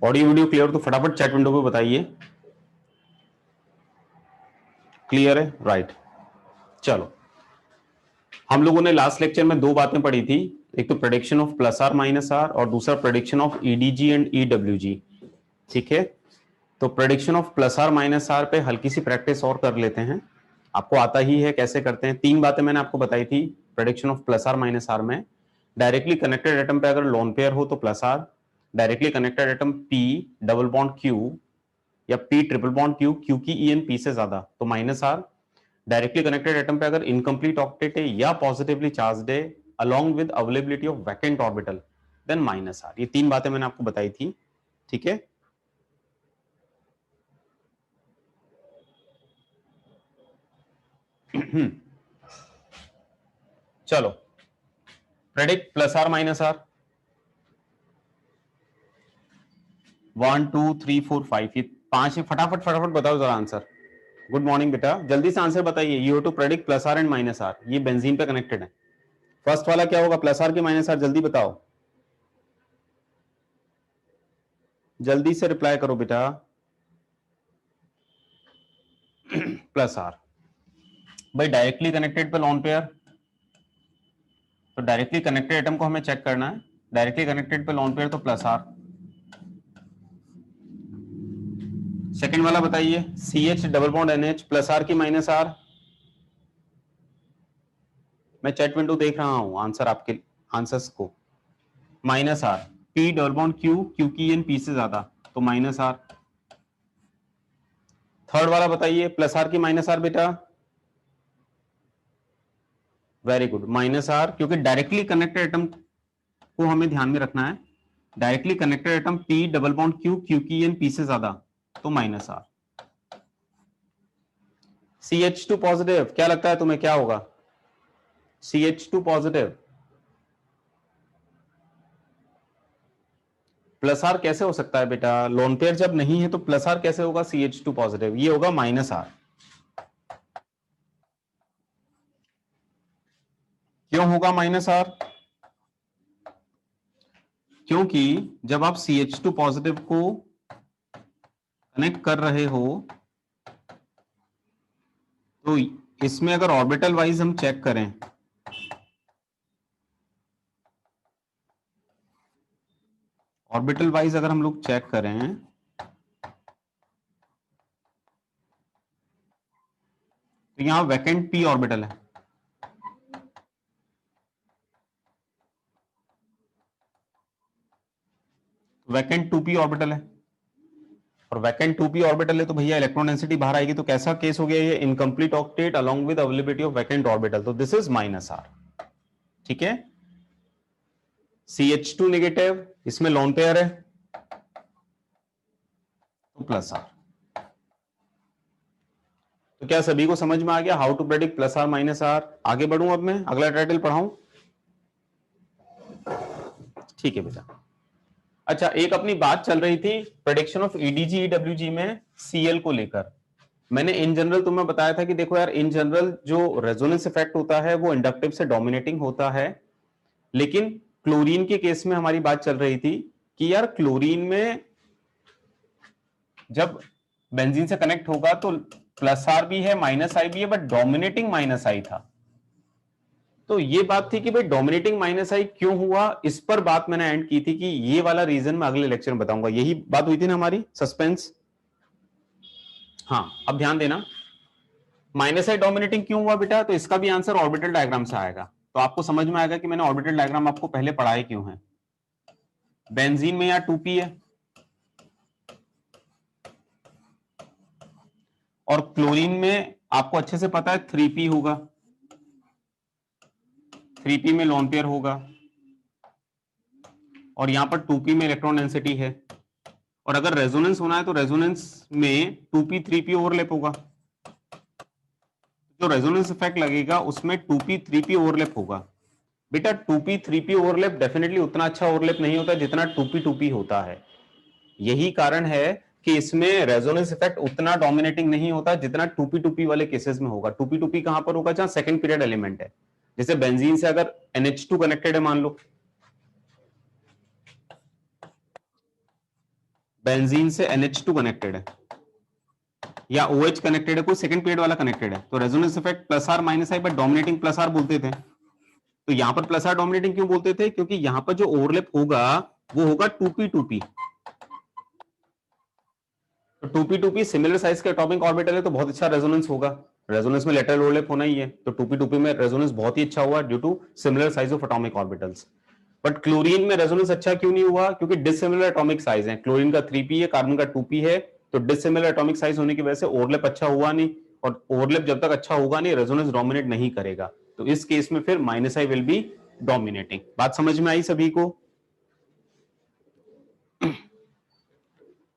Audio video clear तो फटाफट chat window पे बताइए। क्लियर है? राइट। चलो, हम लोगों ने लास्ट लेक्चर में दो बातें पढ़ी थी, एक तो prediction of plus R minus R और दूसरा prediction of EDG and EWG. ठीक है, तो prediction of plus R minus R पे हल्की सी प्रैक्टिस और कर लेते हैं। आपको आता ही है कैसे करते हैं। तीन बातें मैंने आपको बताई थी prediction of plus R minus R में। डायरेक्टली कनेक्टेड एटम पे अगर लोन पेयर हो तो plus R, directly connected atom P double bond Q या P triple bond Q, Q की ई एन पी से ज्यादा तो minus R, directly connected atom पे अगर इनकम्प्लीट ऑक्टेट है या पॉजिटिवली चार्ज्ड है along with availability of vacant orbital then minus R. ये तीन बातें मैंने आपको बताई थी। ठीक है, चलो predict plus R minus R 1 2 3 4 5, ये पांच है। फटाफट फटाफट बताओ जरा आंसर। गुड मॉर्निंग बेटा, जल्दी से आंसर बताइए। You have to predict plus R and minus R. ये बेंजीन पे कनेक्टेड है। फर्स्ट वाला क्या होगा, प्लस आर की माइनस आर? जल्दी बताओ, जल्दी से रिप्लाई करो बेटा। प्लस आर भाई, डायरेक्टली कनेक्टेड पे लॉन पेयर, तो डायरेक्टली कनेक्टेड एटम को हमें चेक करना है। डायरेक्टली कनेक्टेड पे लॉन पेयर तो प्लस आर। सेकंड वाला बताइए, C H double bond N H plus R की माइनस आर। मैं चैट विंडो देख रहा हूं आंसर आपके आंसर्स को। Minus R, P double bond Q, Q की एन पी से ज्यादा तो माइनस आर। थर्ड वाला बताइए, प्लस आर की माइनस आर बेटा। वेरी गुड, माइनस आर, क्योंकि डायरेक्टली कनेक्टेड एटम को हमें ध्यान में रखना है। Directly connected atom P double bond Q, Q की एन पी से ज्यादा तो माइनस आर। CH2 पॉजिटिव, क्या लगता है तुम्हें क्या होगा? CH2 पॉजिटिव प्लस आर कैसे हो सकता है बेटा? लोन पेयर जब नहीं है तो प्लस आर कैसे होगा CH2 पॉजिटिव? ये होगा माइनस आर। क्यों होगा माइनस आर? क्योंकि जब आप CH2 पॉजिटिव को कनेक्ट कर रहे हो तो इसमें अगर ऑर्बिटल वाइज हम चेक करें, ऑर्बिटल वाइज अगर हम लोग चेक करें तो यहां वैकेंट पी ऑर्बिटल है, वैकेंट 2p ऑर्बिटल है, और वैकेंट 2p ऑर्बिटल है तो भैया इलेक्ट्रॉन डेंसिटी बाहर आएगी। तो कैसा केस हो गया ये? Incomplete octet along with availability of vacant orbital, तो दिस इज माइनस आर। ठीक है, CH2 नेगेटिव, इसमें लोन पेयर है तो प्लस आर। तो क्या सभी को समझ में आ गया how to predict plus R minus R? आगे बढ़ूं, अब मैं अगला टाइटल पढ़ाऊं। ठीक है बेटा। अच्छा, एक अपनी बात चल रही थी प्रेडिक्शन ऑफ ईडीजी ईडब्ल्यूजी में सीएल को लेकर। मैंने इन जनरल तुम्हें बताया था कि देखो यार, इन जनरल जो रेजोनेंस इफेक्ट होता है वो इंडक्टिव से डोमिनेटिंग होता है, लेकिन क्लोरीन के केस में हमारी बात चल रही थी कि यार क्लोरीन में जब बेंजीन से कनेक्ट होगा तो प्लस आर भी है माइनस आई भी है, बट डोमिनेटिंग माइनस आई था। तो ये बात थी कि भाई डोमिनेटिंग माइनस आई क्यों हुआ, इस पर बात मैंने एंड की थी कि ये वाला रीजन मैं अगले लेक्चर में बताऊंगा। यही बात हुई थी ना हमारी, सस्पेंस। हाँ, अब ध्यान देना, माइनस आई डोमिनेटिंग क्यों हुआ बेटा? तो इसका भी आंसर ऑर्बिटल डायग्राम से आएगा, तो आपको समझ में आएगा कि मैंने ऑर्बिटल डायग्राम आपको पहले पढ़ाए क्यों है। बेंजीन में या 2p है और क्लोरीन में आपको अच्छे से पता है 3p होगा, 3p में लोन पेयर होगा और यहां पर 2p में इलेक्ट्रॉन डेंसिटी है। और अगर रेजोनेंस होना है तो रेजोनेंस में 2p 3p ओवरलैप होगा, जो रेजोनेंस इफेक्ट लगेगा उसमें 2p 3p ओवरलैप होगा। बेटा 2p 3p ओवरलैप डेफिनेटली उतना अच्छा ओवरलैप नहीं होता जितना 2p 2p होता है। यही कारण है कि इसमें रेजोनेंस इफेक्ट उतना डोमिनेटिंग नहीं होता जितना 2p 2p वाले केसेस में होगा। 2p 2p कहां पर होगा? जहां सेकंड पीरियड एलिमेंट है। जैसे बेंजीन से अगर NH2 कनेक्टेड है मान लो, बेंजीन से NH2 कनेक्टेड है या OH कनेक्टेड है, कोई सेकंड पेयर वाला कनेक्टेड है, तो resonance effect plus R minus I, but dominating plus R बोलते थे। तो यहां पर प्लस आर डोमिनेटिंग क्यों बोलते थे? क्योंकि यहां पर जो ओवरलैप होगा वो होगा 2p2p। तो 2p2p सिमिलर साइज के एटॉमिक ऑर्बिटल है तो बहुत अच्छा रेजोनेंस होगा। रेजोनेंस में लेटरल ओवरलैप होना ही है, तो 2p2p में रेजोनेंस बहुत ही अच्छा हुआ due to similar size of atomic orbitals. But chlorine में रेजोनेंस अच्छा क्यों नहीं हुआ? क्योंकि डिसिमिलर एटॉमिक साइज है, क्लोरीन का 3p है, कार्बन का 2p है, तो डिसिमिलर एटॉमिक साइज होने की वजह से ओवरलैप अच्छा हुआ नहीं, और ओवरलैप जब तक अच्छा होगा नहीं रेजोनेंस डोमिनेट नहीं करेगा। तो इस केस में फिर minus I will be dominating. बात समझ में आई सभी को?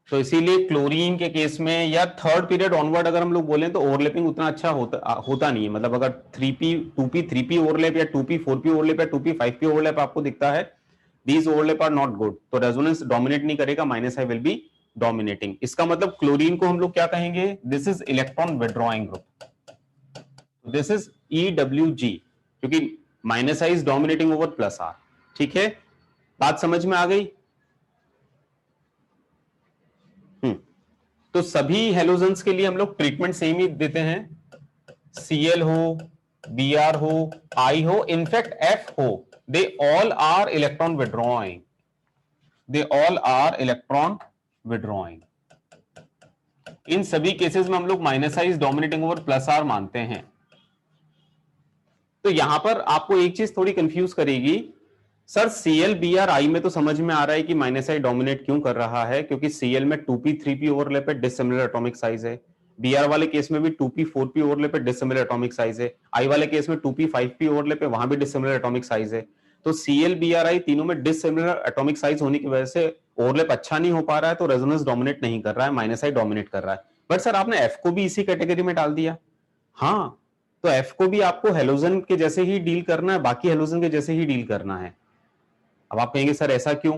तो इसीलिए क्लोरीन के केस में या थर्ड पीरियड ऑनवर्ड अगर हम लोग बोलें तो ओवरलैपिंग उतना अच्छा होता नहीं है। मतलब अगर 3p 2p 3p ओवरलैप या 2p 4p ओवरलैप या 2p 5p ओवरलैप आपको दिखता है, these overlap are not good, तो रेजोनेंस डोमिनेट नहीं करेगा, minus I will be dominating. इसका मतलब क्लोरीन को हम लोग क्या कहेंगे? This is electron withdrawing group, this is EWG, क्योंकि minus I is dominating over plus R. ठीक है, बात समझ में आ गई? तो सभी हेलोजेंस के लिए हम लोग ट्रीटमेंट सेम ही देते हैं, Cl हो, Br हो, I हो, इनफैक्ट F हो, they all are electron withdrawing, they all are electron withdrawing. इन सभी केसेस में हम लोग minus I is dominating over plus R मानते हैं। तो यहां पर आपको एक चीज थोड़ी कंफ्यूज करेगी, सर Cl Br I में तो समझ में आ रहा है कि माइनस आई डोमिनेट क्यों कर रहा है, क्योंकि Cl में 2p 3p ओवरलैप है, डिसिमिलर एटॉमिक साइज है। Br वाले केस में भी 2p 4p ओवरलैप है, डिसिमिलर एटॉमिक साइज है। I वाले केस में 2p 5p ओवरलैप है, वहां भी डिसिमिलर एटॉमिक साइज है। तो Cl Br I तीनों में डिसिमिलर एटॉमिक साइज होने की वजह से ओवरलैप अच्छा नहीं हो पा रहा है, तो रेजोनेंस डोमिनेट नहीं कर रहा है, माइनस आई डोमिनेट कर रहा है। बट सर आपने F को भी इसी कैटेगरी में डाल दिया। हाँ, तो F को भी आपको हेलोजन के जैसे ही डील करना है, बाकी हेलोजन के जैसे ही डील करना है। अब आप कहेंगे सर ऐसा क्यों?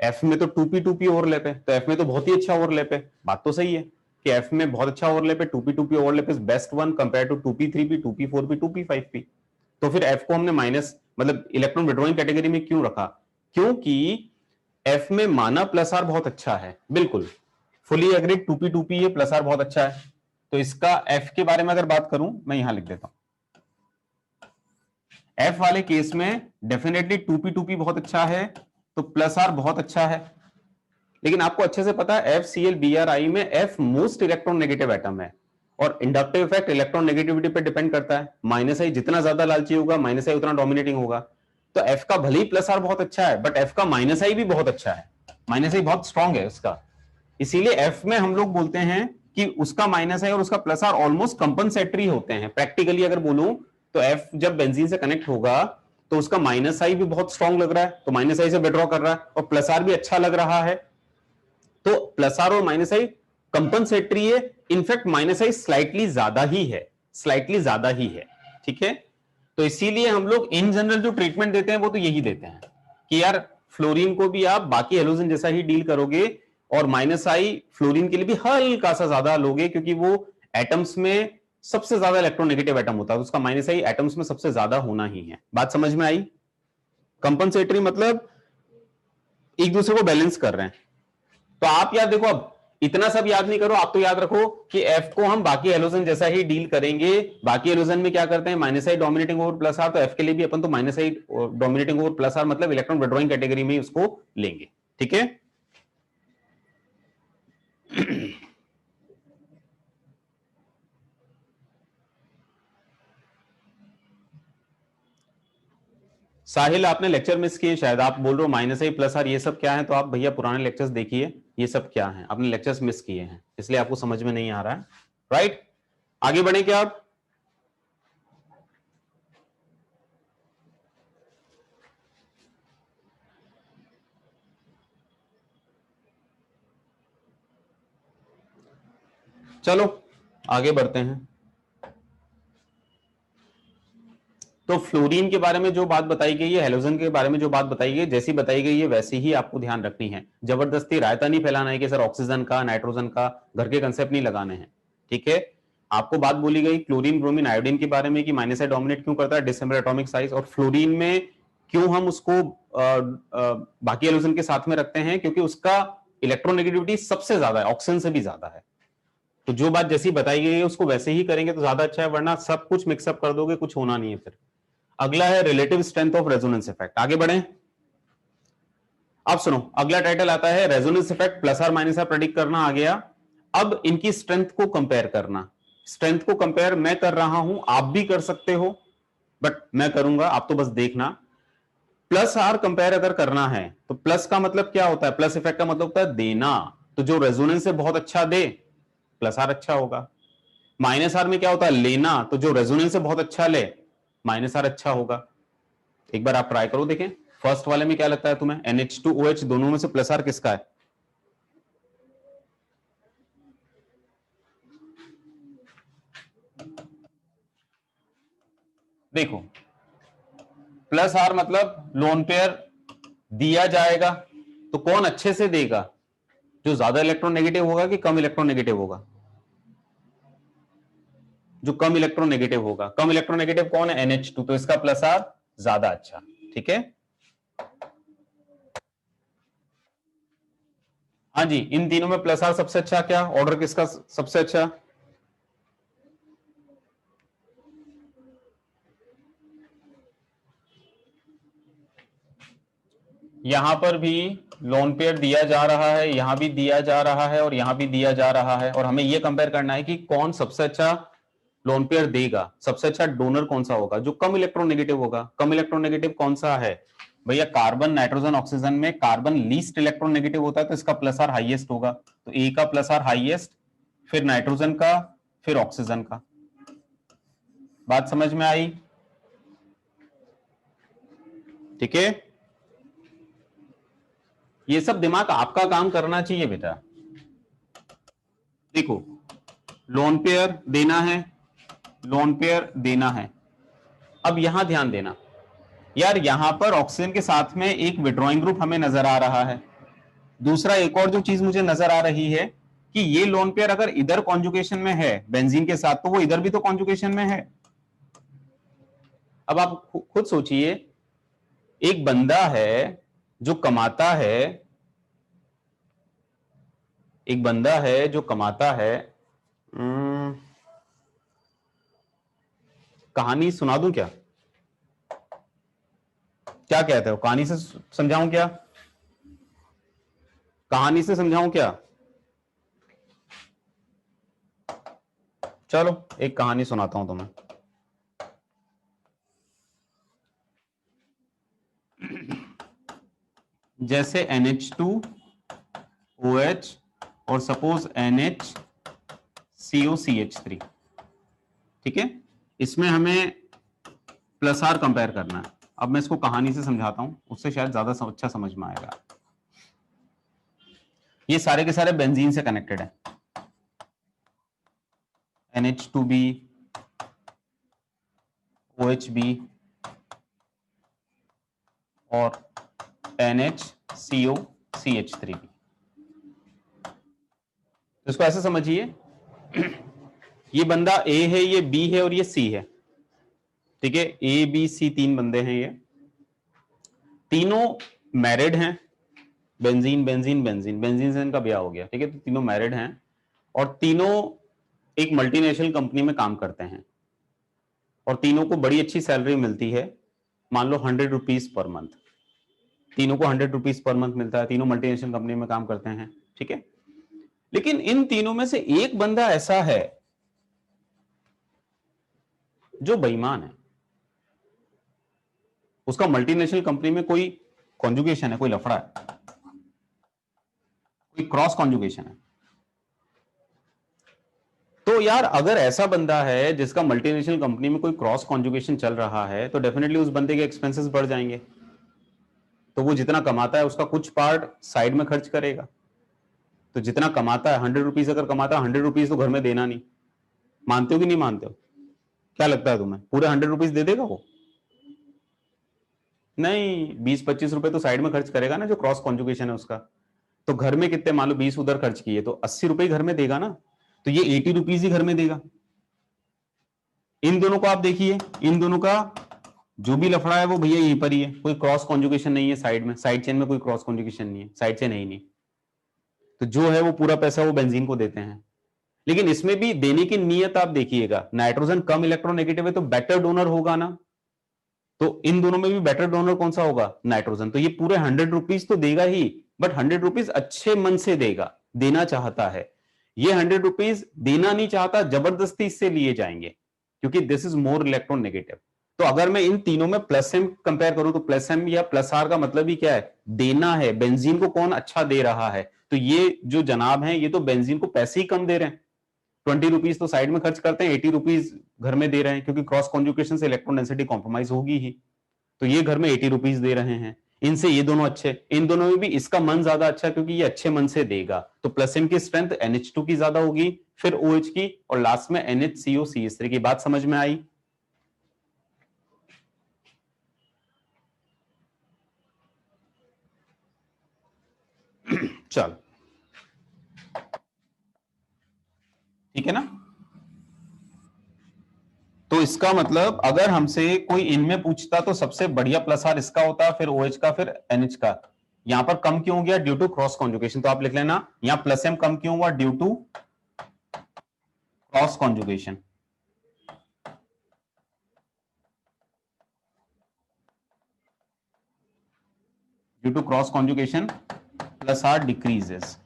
F में तो 2p 2p ओवरलैप है, तो F में तो बहुत ही अच्छा ओवरलैप है। बात तो सही है कि F में बहुत अच्छा ओवरलैप है, 2p 2p overlap is best one compare to 2p 3p 2p 4p 2p 5p। तो फिर F को हमने माइनस मतलब इलेक्ट्रॉन विड्रॉइंग कैटेगरी में क्यों रखा? क्योंकि F में माना प्लस आर बहुत अच्छा है, बिल्कुल फुली एग्रीड 2p 2p है, प्लस आर बहुत अच्छा है। तो इसका F के बारे में अगर बात करूं, मैं यहां लिख देता हूं, F वाले केस में डेफिनेटली 2p 2p बहुत अच्छा है, तो प्लस आर बहुत अच्छा है। लेकिन आपको अच्छे से पता है FCl Br I में F most electron negative atom है, और इंडक्टिव इफेक्ट इलेक्ट्रॉन नेगेटिविटी पे डिपेंड करता है। माइनस आई जितना ज्यादा लालची होगा, माइनस आई उतना डोमिनेटिंग होगा। तो F का भले ही प्लस आर बहुत अच्छा है, बट F का माइनस आई भी बहुत अच्छा है, माइनस आई बहुत स्ट्रांग है उसका। इसीलिए F में हम लोग बोलते हैं कि उसका माइनस आई और उसका प्लस आर ऑलमोस्ट कंपनसेटरी होते हैं। प्रैक्टिकली अगर बोलूं तो F जब बेंजीन से कनेक्ट होगा तो उसका माइनस आई भी बहुत स्ट्रांग लग रहा है, तो माइनस आई से विड्रॉ कर रहा है, और प्लस आर भी अच्छा लग रहा है, तो प्लस आर और माइनस आई कंपनसेटरी है। इनफैक्ट माइनस आई स्लाइटली ज्यादा ही है, स्लाइटली ज्यादा ही है। ठीक है, तो इसीलिए हम लोग इन जनरल जो ट्रीटमेंट देते हैं वो तो यही देते हैं कि यार फ्लोरीन को भी आप बाकी हेलोजन जैसा ही डील करोगे, और माइनस आई फ्लोरीन के लिए भी हल्का सा ज्यादा लोगे, क्योंकि वो एटम्स में सबसे ज्यादा इलेक्ट्रोनेगेटिव एटम होता है, तो उसका माइनस आई एटम्स में सबसे ज्यादा होना ही है। बात समझ में आई? कंपनसेटरी मतलब एक दूसरे को बैलेंस कर रहे हैं। तो आप याद देखो, अब इतना सब याद नहीं करो, आप तो याद रखो कि F को हम बाकी हेलोजन जैसा ही डील करेंगे। बाकी हेलोजन में क्या करते हैं? Minus I dominating over plus R, तो F के लिए भी अपन तो minus I dominating over plus R मतलब इलेक्ट्रॉन विड्रॉइंग कैटेगरी में ही उसको लेंगे। ठीक है, साहिल आपने लेक्चर मिस किए शायद, आप बोल रहे हो माइनस आई प्लस आर ये सब क्या है, तो आप भैया पुराने लेक्चर्स देखिए, ये सब क्या है, आपने लेक्चर्स मिस किए हैं इसलिए आपको समझ में नहीं आ रहा है। राइट, आगे बढ़े क्या आप? चलो आगे बढ़ते हैं। तो फ्लोरीन के बारे में जो बात बताई गई है, हेलोजन के बारे में जो बात बताई गई है, जैसी बताई गई है वैसी ही आपको ध्यान रखनी है। जबरदस्ती रायता नहीं फैलाना है कि सर ऑक्सीजन का नाइट्रोजन का घर के कंसेप्ट नहीं लगाने हैं। ठीक है, आपको बात बोली गई क्लोरीन ब्रोमीन आयोडीन के बारे में कि माइनस आई डोमिनेट क्यों करता है, डिसिमिलर एटॉमिक साइज, और फ्लोरीन में क्यों हम उसको बाकी हेलोजन के साथ में रखते हैं, क्योंकि उसका इलेक्ट्रोनेगेटिविटी सबसे ज्यादा है, ऑक्सीजन से भी ज्यादा है। तो जो बात जैसी बताई गई है उसको वैसे ही करेंगे तो ज्यादा अच्छा है, वरना सब कुछ मिक्सअप कर दोगे, कुछ होना नहीं है फिर। अगला है relative strength of resonance effect. आगे बढ़े। अब सुनो, अगला टाइटल आता है resonance effect plus R minus R predict करना आ गया। अब इनकी स्ट्रेंथ को कंपेयर करना। स्ट्रेंथ को कंपेयर मैं कर रहा हूं, आप भी कर सकते हो, बट मैं करूंगा, आप तो बस देखना। प्लस आर कंपेयर अगर करना है तो प्लस का मतलब क्या होता है, प्लस इफेक्ट का मतलब होता है देना। तो जो रेजोनेंस से बहुत अच्छा दे प्लस आर अच्छा होगा। माइनस आर में क्या होता है, लेना। तो जो रेजोनेंस से बहुत अच्छा ले माइनस आर अच्छा होगा। एक बार आप ट्राई करो, देखें फर्स्ट वाले में क्या लगता है तुम्हें, NH2OH दोनों में से प्लस आर किसका है? देखो प्लस आर मतलब लोन पेयर दिया जाएगा, तो कौन अच्छे से देगा, जो ज्यादा इलेक्ट्रोनेगेटिव होगा कि कम इलेक्ट्रोनेगेटिव होगा? जो कम इलेक्ट्रोनेगेटिव होगा। कम इलेक्ट्रोनेगेटिव कौन है, NH2, तो इसका प्लस आर ज्यादा अच्छा। ठीक है, हाँ जी, इन तीनों में प्लस आर सबसे अच्छा। क्या ऑर्डर किसका सबसे अच्छा? यहां पर भी लोन पेयर दिया जा रहा है, यहां भी दिया जा रहा है और यहां भी दिया जा रहा है, और हमें यह कंपेयर करना है कि कौन सबसे अच्छा लोन पेयर देगा, सबसे अच्छा डोनर कौन सा होगा, जो कम इलेक्ट्रोनेगेटिव होगा। कम इलेक्ट्रोनेगेटिव कौन सा है भैया, कार्बन नाइट्रोजन ऑक्सीजन में कार्बन लीस्ट इलेक्ट्रोनेगेटिव होता है, तो इसका प्लस आर हाईएस्ट होगा। तो ए का प्लस आर हाईएस्ट, फिर नाइट्रोजन का, फिर ऑक्सीजन का। बात समझ में आई? ठीक है, ये सब दिमाग आपका काम करना चाहिए बेटा। देखो लोन पेयर देना है, लोन पेयर देना है। अब यहां ध्यान देना यार, यहां पर ऑक्सीजन के साथ में एक विड्रॉइंग ग्रुप हमें नजर आ रहा है। दूसरा एक और जो चीज मुझे नजर आ रही है कि ये लोन पेयर अगर इधर कॉन्जुगेशन में है बेंजीन के साथ, तो वो इधर भी तो कॉन्जुगेशन में है। अब आप खुद सोचिए, एक बंदा है जो कमाता है, एक बंदा है जो कमाता है। कहानी सुना दूं क्या? क्या कहते हो, कहानी से समझाऊं क्या? कहानी से समझाऊं क्या? चलो एक कहानी सुनाता हूं तुम्हें। जैसे NH2OH और सपोज NHCOCH3, ठीक है, इसमें हमें प्लस आर कंपेयर करना है। अब मैं इसको कहानी से समझाता हूं, उससे शायद ज्यादा अच्छा समझ में आएगा। ये सारे के सारे बेंजीन से कनेक्टेड है, NH2B, OHB और NHCOCH3 भी। तो इसको ऐसे समझिए, ये बंदा ए है, ये बी है और ये सी है। ठीक है, ए बी सी तीन बंदे हैं, ये तीनों मैरिड हैं। बेंजीन बेंजीन बेंजीन बेंजीन से इनका ब्याह हो गया। ठीक है, तो तीनों मैरिड हैं और तीनों एक मल्टीनेशनल कंपनी में काम करते हैं और तीनों को बड़ी अच्छी सैलरी मिलती है। मान लो 100 रुपीज पर मंथ, तीनों को 100 रुपीज पर मंथ मिलता है, तीनों मल्टीनेशनल कंपनी में काम करते हैं। ठीक है, लेकिन इन तीनों में से एक बंदा ऐसा है जो बेईमान है। उसका मल्टीनेशनल कंपनी में कोई कॉन्जुगेशन है, कोई लफड़ा है, कोई क्रॉस कॉन्जुगेशन है। तो यार अगर ऐसा बंदा है जिसका मल्टीनेशनल कंपनी में कोई क्रॉस कॉन्जुगेशन चल रहा है, तो डेफिनेटली उस बंदे के एक्सपेंसेस बढ़ जाएंगे। तो वो जितना कमाता है उसका कुछ पार्ट साइड में खर्च करेगा। तो जितना कमाता है 100 रुपीज अगर कमाता है, 100 रुपीज तो घर में देना नहीं। मानते हो कि नहीं मानते हो? क्या लगता है तुम्हें, पूरे 100 रुपीज दे देगा वो? नहीं, 20-25 रुपए तो साइड में खर्च करेगा ना, जो क्रॉस कॉन्जुगेशन है उसका। तो घर में कितने, मान लो 20 उधर खर्च किए तो 80 रुपए घर में देगा ना। तो ये 80 रुपीज ही घर में देगा। इन दोनों को आप देखिए, इन दोनों का जो भी लफड़ा है वो भैया यहीं पर ही है, कोई क्रॉस कॉन्जुगेशन नहीं है साइड में, साइड चेन में कोई क्रॉस कॉन्जुगेशन नहीं है, साइड चेन है ही नहीं। तो जो है वो पूरा पैसा वो बेंजीन को देते हैं। लेकिन इसमें भी देने की नीयत आप देखिएगा, नाइट्रोजन कम इलेक्ट्रोनेगेटिव है तो बेटर डोनर होगा ना, तो इन दोनों में भी बेटर डोनर कौन सा होगा? नाइट्रोजन। तो ये पूरे 100 रुपीज तो देगा ही, बट 100 रुपीज अच्छे मन से देगा, देना चाहता है। ये 100 रुपीज देना नहीं चाहता, जबरदस्ती इससे लिए जाएंगे, क्योंकि दिस इज मोर इलेक्ट्रोनेगेटिव। तो अगर मैं इन तीनों में प्लस एम कंपेयर करूं तो प्लस एम या प्लस आर का मतलब ही क्या है? देना है। बेंजीन को कौन अच्छा दे रहा है? तो ये जो जनाब हैं ये तो बेंजीन को पैसे ही कम दे रहे हैं। 20 रुपीज तो साइड में खर्च करते हैं, 80 रुपीज घर में दे रहे हैं, क्योंकि क्रॉस कॉन्जुगेशन से इलेक्ट्रॉन डेंसिटी कॉम्प्रोमाइज होगी ही। तो ये घर में 80 रुपीज दे रहे हैं, इनसे ये दोनों अच्छे। इन दोनों में भी इसका मन ज्यादा अच्छा, क्योंकि ये अच्छे मन से देगा। तो प्लस एम की स्ट्रेंथ NH2 की ज्यादा होगी, फिर OH की, और लास्ट में NHCOCH3 की। बात समझ में आई? चल ठीक है ना। तो इसका मतलब अगर हमसे कोई इनमें पूछता तो सबसे बढ़िया प्लस आर इसका होता, फिर OH का, फिर NH का। यहां पर कम क्यों हो गया? Due to cross conjugation. तो आप लिख लेना यहां प्लस एम कम क्यों हुआ? Due to cross conjugation. Due to cross conjugation plus R decreases.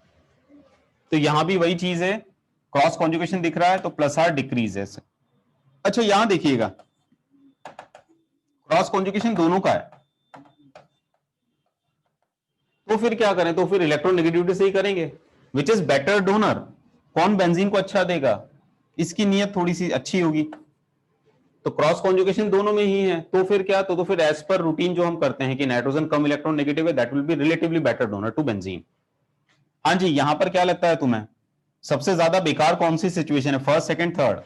तो यहां भी वही चीज है, क्रॉस कॉन्जुगेशन दिख रहा है तो प्लस आर डिक्रीजेस। अच्छा यहां देखिएगा, क्रॉस कॉन्जुगेशन दोनों का है, तो फिर क्या करें? तो फिर इलेक्ट्रोनेगेटिविटी से ही करेंगे। Which is better donor? कौन बेंजीन को अच्छा देगा? इसकी नीयत थोड़ी सी अच्छी होगी। तो क्रॉस कॉन्जुगेशन दोनों में ही है, तो फिर क्या? तो फिर एज पर रूटीन जो हम करते हैं कि नाइट्रोजन कम इलेक्ट्रॉन नेगेटिव है, that will be relatively better donor to benzene. हाँ जी, यहां पर क्या लगता है तुम्हें सबसे ज्यादा बेकार कौन सी सिचुएशन है? First, second, third?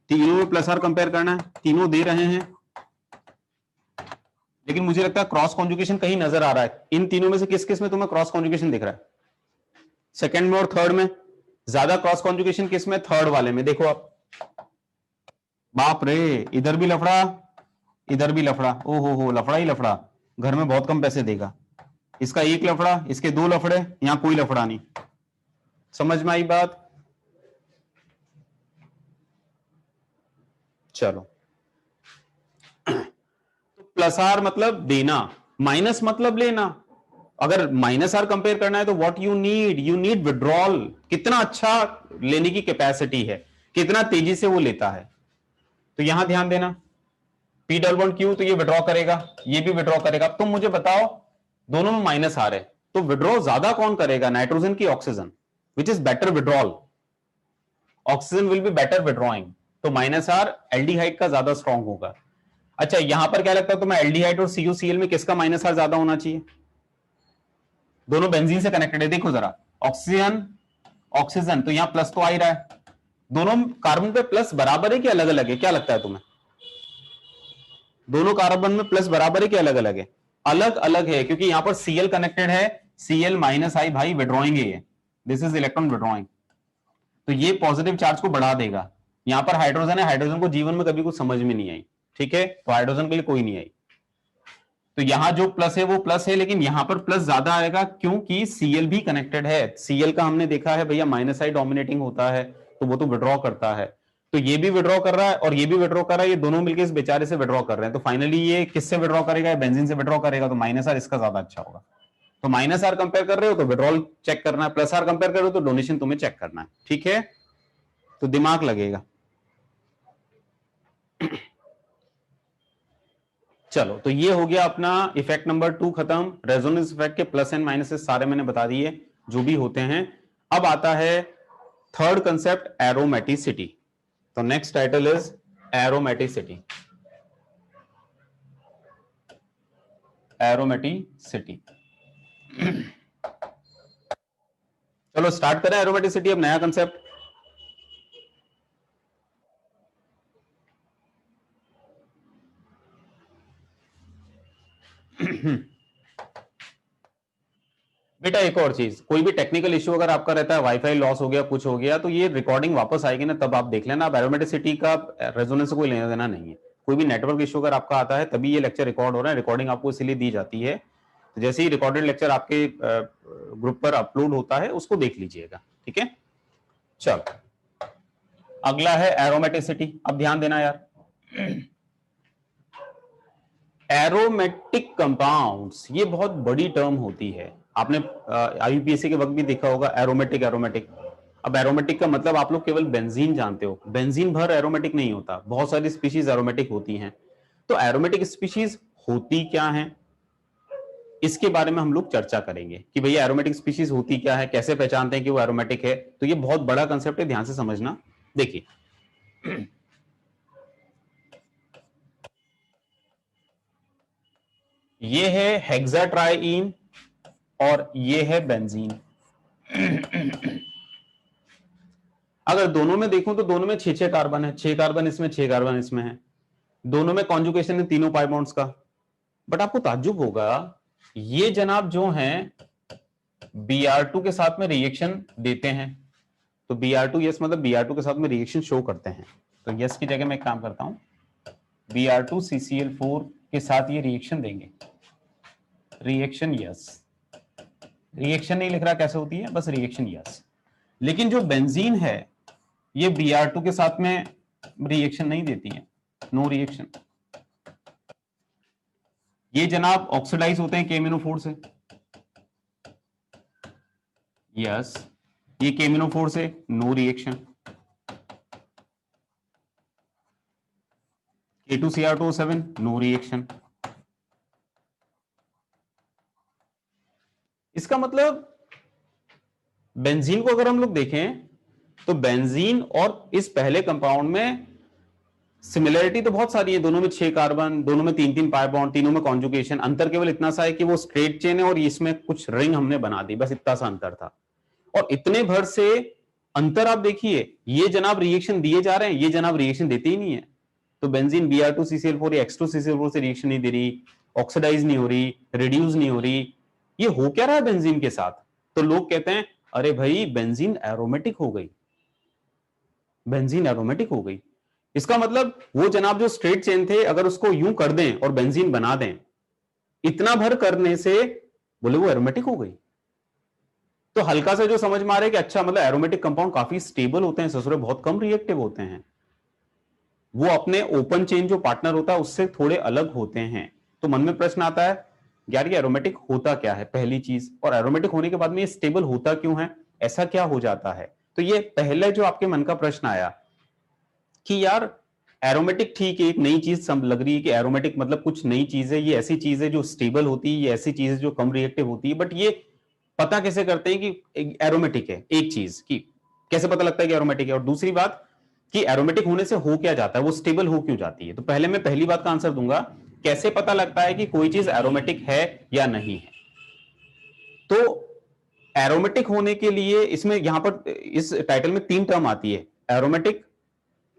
तीनों में प्लस आर कंपेयर करना है, तीनों दे रहे हैं, लेकिन मुझे लगता है क्रॉस कॉन्जुगेशन कहीं नजर आ रहा है। इन तीनों में से किस किस में तुम्हें क्रॉस कॉन्जुगेशन दिख रहा है? सेकंड में और थर्ड में। ज्यादा क्रॉस कॉन्जुगेशन किस में? थर्ड वाले में। देखो आप, बाप रे, इधर भी लफड़ा, इधर भी लफड़ा। ओ हो, लफड़ा ही लफड़ा। घर में बहुत कम पैसे देगा। इसका एक लफड़ा, इसके दो लफड़े, यहां कोई लफड़ा नहीं। समझ में आई बात? चलो, तो प्लस आर मतलब देना, माइनस मतलब लेना। अगर माइनस आर कंपेयर करना है तो व्हाट यू नीड विड्रॉल। कितना अच्छा लेने की कैपेसिटी है, कितना तेजी से वो लेता है। तो यहां ध्यान देना, पी डबल बॉन्ड क्यू, तो ये विड्रॉ करेगा, ये भी विड्रॉ करेगा। तुम मुझे बताओ, दोनों में माइनस आर है, तो विड्रॉ ज्यादा कौन करेगा, नाइट्रोजन की oxygen? Which is better withdrawal? Oxygen will be better withdrawing, तो माइनस आर एल्डिहाइड का ज्यादा स्ट्रॉन्ग होगा। अच्छा, यहां पर क्या लगता है तुम्हें, एल्डिहाइड और CuCl में किसका माइनस आर ज्यादा होना चाहिए? दोनों बेंजीन से कनेक्टेड है, देखो जरा, ऑक्सीजन ऑक्सीजन, तो यहां प्लस तो आ ही रहा है। दोनों कार्बन पे प्लस बराबर है कि अलग अलग है? क्या लगता है तुम्हें, दोनों कार्बन में प्लस बराबर है कि अलग अलग है? अलग अलग है, क्योंकि यहां पर Cl कनेक्टेड है। Cl माइनस आई भाई विड्रॉइंग है ये, दिस इज इलेक्ट्रॉन विड्रॉइंग, तो ये पॉजिटिव चार्ज को बढ़ा देगा। यहां पर हाइड्रोजन है, हाइड्रोजन को जीवन में कभी कुछ समझ में नहीं आई, ठीक है, तो हाइड्रोजन के लिए कोई नहीं आई। तो यहां जो प्लस है वो प्लस है, लेकिन यहां पर प्लस ज्यादा आएगा क्योंकि Cl भी कनेक्टेड है। Cl का हमने देखा है भैया माइनस आई डोमिनेटिंग होता है, तो वो तो विड्रॉ करता है। तो ये भी विड्रॉ कर रहा है और ये भी विड्रॉ कर रहा है, ये दोनों मिलकर इस बेचारे से विड्रॉ कर रहे हैं। तो फाइनली ये किससे विड्रॉ करेगा? बेंजीन से विड्रॉ करेगा, तो माइनस आर इसका ज्यादा अच्छा होगा। तो माइनस आर कंपेयर कर रहे हो तो विड्रॉल चेक करना है, प्लस आर कंपेयर कर रहे हो तो डोनेशन तुम्हें चेक करना है, ठीक है, तो दिमाग लगेगा। चलो, तो ये हो गया अपना इफेक्ट नंबर 2 खत्म। रेजोनेंस इफेक्ट के प्लस एंड माइनसेस सारे मैंने बता दिए जो भी होते हैं। अब आता है थर्ड कंसेप्ट, एरोमेटिसिटी। तो next title is aromaticity. Aromaticity, चलो स्टार्ट करें एरोमेटिसिटी, अब नया कंसेप्ट। बेटा एक और चीज, कोई भी टेक्निकल इश्यू अगर आपका रहता है, वाईफाई लॉस हो गया, कुछ हो गया, तो ये रिकॉर्डिंग वापस आएगी ना, तब आप देख लेना। अब एरोमेटिसिटी का रेजोनेंस से कोई लेना देना नहीं है। कोई भी नेटवर्क इश्यू अगर आपका आता है तभी ये लेक्चर रिकॉर्ड हो रहा है, रिकॉर्डिंग आपको इसलिए दी जाती है तो जैसे ही रिकॉर्डेड लेक्चर आपके ग्रुप पर अपलोड होता है उसको देख लीजिएगा, ठीक है। चलो अगला है एरोमेटिसिटी। अब ध्यान देना यार, एरोमेटिक कंपाउंड्स ये बहुत बड़ी टर्म होती है। आपने आईयूपीएससी के वक्त भी देखा होगा एरोमेटिक एरोमेटिक। अब एरोमेटिक का मतलब आप लोग केवल बेंजीन जानते हो, बेंजीन भर एरोमेटिक नहीं होता, बहुत सारी स्पीशीज एरोमेटिक होती हैं। तो एरोमेटिक स्पीशीज होती क्या हैं, इसके बारे में हम लोग चर्चा करेंगे कि भैया एरोमेटिक स्पीशीज होती क्या है, कैसे पहचानते हैं कि वो एरोमेटिक है। तो ये बहुत बड़ा कंसेप्ट है, ध्यान से समझना। देखिए ये है हेक्साट्राईन और ये है बेंजीन। अगर दोनों में देखूं तो दोनों में 6 कार्बन है, 6 कार्बन इसमें, 6 कार्बन इसमें है। दोनों में कॉन्जुगेशन है तीनों पाई बॉन्ड्स का। बट आपको ताज्जुब होगा, ये जनाब जो हैं Br2 के साथ में रिएक्शन देते हैं। तो Br2 यस मतलब Br2 के साथ में रिएक्शन शो करते हैं। तो यस की जगह मैं एक काम करता हूं, Br2 CCl4 के साथ ये रिएक्शन देंगे, रिएक्शन यस। रिएक्शन नहीं लिख रहा कैसे होती है, बस रिएक्शन यस। लेकिन जो बेंजीन है ये Br2 के साथ में रिएक्शन नहीं देती है, नो रिएक्शन। ये जनाब ऑक्सीडाइज होते हैं KMnO4 से, यस। ये KMnO4 से no reaction. K2Cr2O7 no reaction. इसका मतलब बेंजीन को अगर हम लोग देखें तो बेंजीन और इस पहले कंपाउंड में सिमिलरिटी तो बहुत सारी है। दोनों में 6 कार्बन, दोनों में 3-3 पाई बॉन्ड, तीनों में कॉन्जुगेशन। अंतर केवल इतना सा है कि वो स्ट्रेट चेन है और इसमें कुछ रिंग हमने बना दी, बस इतना सा अंतर था। और इतने भर से अंतर आप देखिए, ये जनाब रिएक्शन दिए जा रहे हैं, ये जनाब रिएक्शन देते ही नहीं है। तो बेंजीन Br2CCl4 या X2CCl4 से रिएक्शन नहीं दे रही, ऑक्सीडाइज नहीं हो रही, रिड्यूस नहीं हो रही। ये हो क्या रहा है बेंजीन के साथ? तो लोग कहते हैं अरे भाई बेंजीन एरोमेटिक हो गई, बेंजीन एरोमेटिक हो गई। इसका मतलब वो जनाब जो स्ट्रेट चेन थे अगर उसको यूं कर दें और बेंजीन बना दें, इतना भर करने से बोले वो एरोमेटिक हो गई। तो हल्का से जो समझ में आ रहा है कि अच्छा मतलब एरोमेटिक कंपाउंड काफी स्टेबल होते हैं, ससुरे बहुत कम रिएक्टिव होते हैं, वो अपने ओपन चेन जो पार्टनर होता है उससे थोड़े अलग होते हैं। तो मन में प्रश्न आता है यार ये एरोमेटिक होता क्या है पहली चीज, और एरोमेटिक होने के बाद में ये स्टेबल होता क्यों है, ऐसा क्या हो जाता है। तो ये पहले जो आपके मन का प्रश्न आया कि यार एरोमेटिक ठीक है, एक नई चीज लग रही है कि एरोमेटिक मतलब कुछ नई चीज है, ये ऐसी चीज है जो स्टेबल होती है, ये ऐसी चीज है जो कम रिएक्टिव होती है। बट ये पता कैसे करते हैं कि एरोमेटिक है, एक चीज की कैसे पता लगता है कि एरोमेटिक है, और दूसरी बात कि एरोमेटिक होने से हो क्या जाता है, वो स्टेबल हो क्यों जाती है। तो पहले मैं पहली बात का आंसर दूंगा, कैसे पता लगता है कि कोई चीज एरोमेटिक है या नहीं है। तो एरोमेटिक होने के लिए इसमें यहां पर इस टाइटल में 3 टर्म आती है, एरोमेटिक,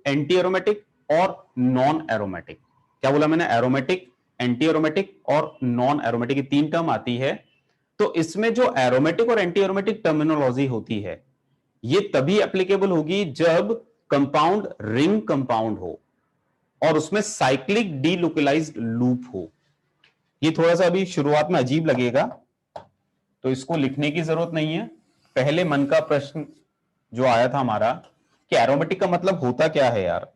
एंटी एरोमेटिक और नॉन एरोमेटिक। क्या बोला मैंने, एरोमेटिक, एंटी एरोमेटिक और नॉन एरोमेटिक, ये 3 टर्म आती है। तो इसमें जो एरोमेटिक और एंटी एरोमेटिक टर्मिनोलॉजी होती है ये तभी एप्लीकेबल होगी जब कंपाउंड रिंग कंपाउंड हो और उसमें साइक्लिक डीलोकलाइज्ड लूप हो। ये थोड़ा सा अभी शुरुआत में अजीब लगेगा तो इसको लिखने की जरूरत नहीं है। पहले मन का प्रश्न जो आया था हमारा कि एरोमेटिक का मतलब होता क्या है यार,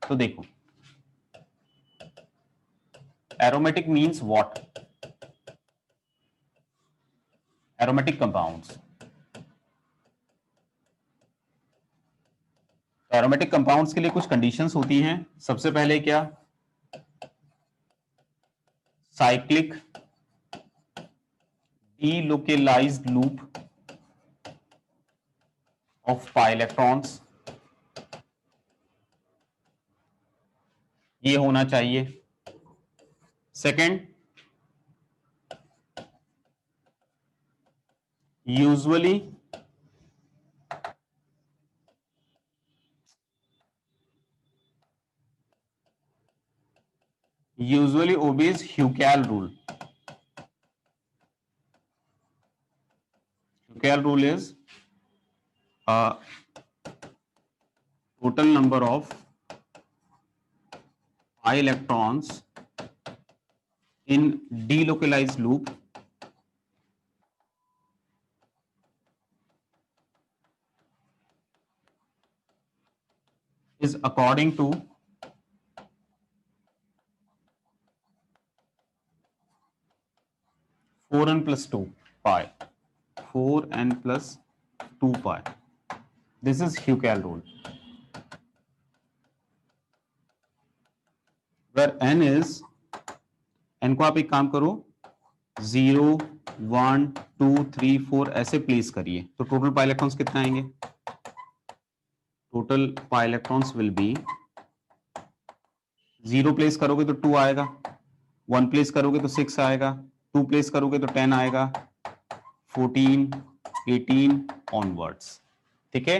तो देखो aromatic means what, aromatic compounds. Aromatic compounds के लिए कुछ कंडीशंस होती हैं। सबसे पहले क्या, cyclic delocalized loop of pi electrons, ये होना चाहिए। Second, usually obeys Huckel rule. Huckel rule is total number of pi electrons in delocalized loop is according to 4n plus 2 pi. 4n plus 2 pi. This is Huckel rule, where n is, n को आप एक काम करो 0 1 2 3 4 ऐसे place करिए, तो total pi electrons कितने आएंगे? Total pi electrons will be, 0 place करोगे तो 2 आएगा, 1 प्लेस करोगे तो 6 आएगा, 2 प्लेस करोगे तो 10 आएगा, 14 18 ऑनवर्ड्स। ठीक है,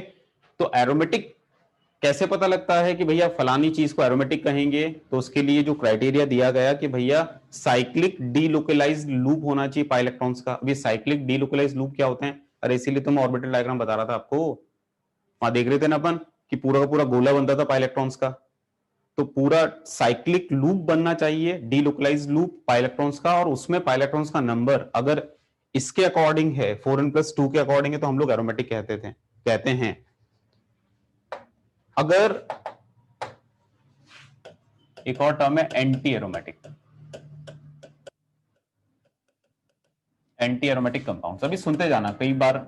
तो एरोमेटिक कैसे पता लगता है कि भैया फलानी चीज को एरोमेटिक कहेंगे? तो उसके लिए जो क्राइटेरिया दिया गया कि भैया साइक्लिक डीलोकलाइज्ड लूप होना चाहिए पाई इलेक्ट्रॉन्स का। अभी साइक्लिक डीलोकलाइज्ड लूप क्या होते हैं? अरे इसीलिए तो मैं ऑर्बिटल डायग्राम बता रहा था आपको, वहां देख रहे थे ना अपन कि पूरा का पूरा गोला बनता था पाई इलेक्ट्रॉन्स का। तो पूरा साइक्लिक लूप बनना चाहिए, डीलोकलाइज्ड लूप पाई इलेक्ट्रॉन्स का, और उसमें पाई इलेक्ट्रॉन्स का नंबर अगर इसके अकॉर्डिंग है, 4n plus 2 के अकॉर्डिंग है, तो हम लोग एरोमेटिक कहते हैं। अगर एक और टर्म है anti aromatic, anti aromatic compounds. अभी सुनते जाना, कई बार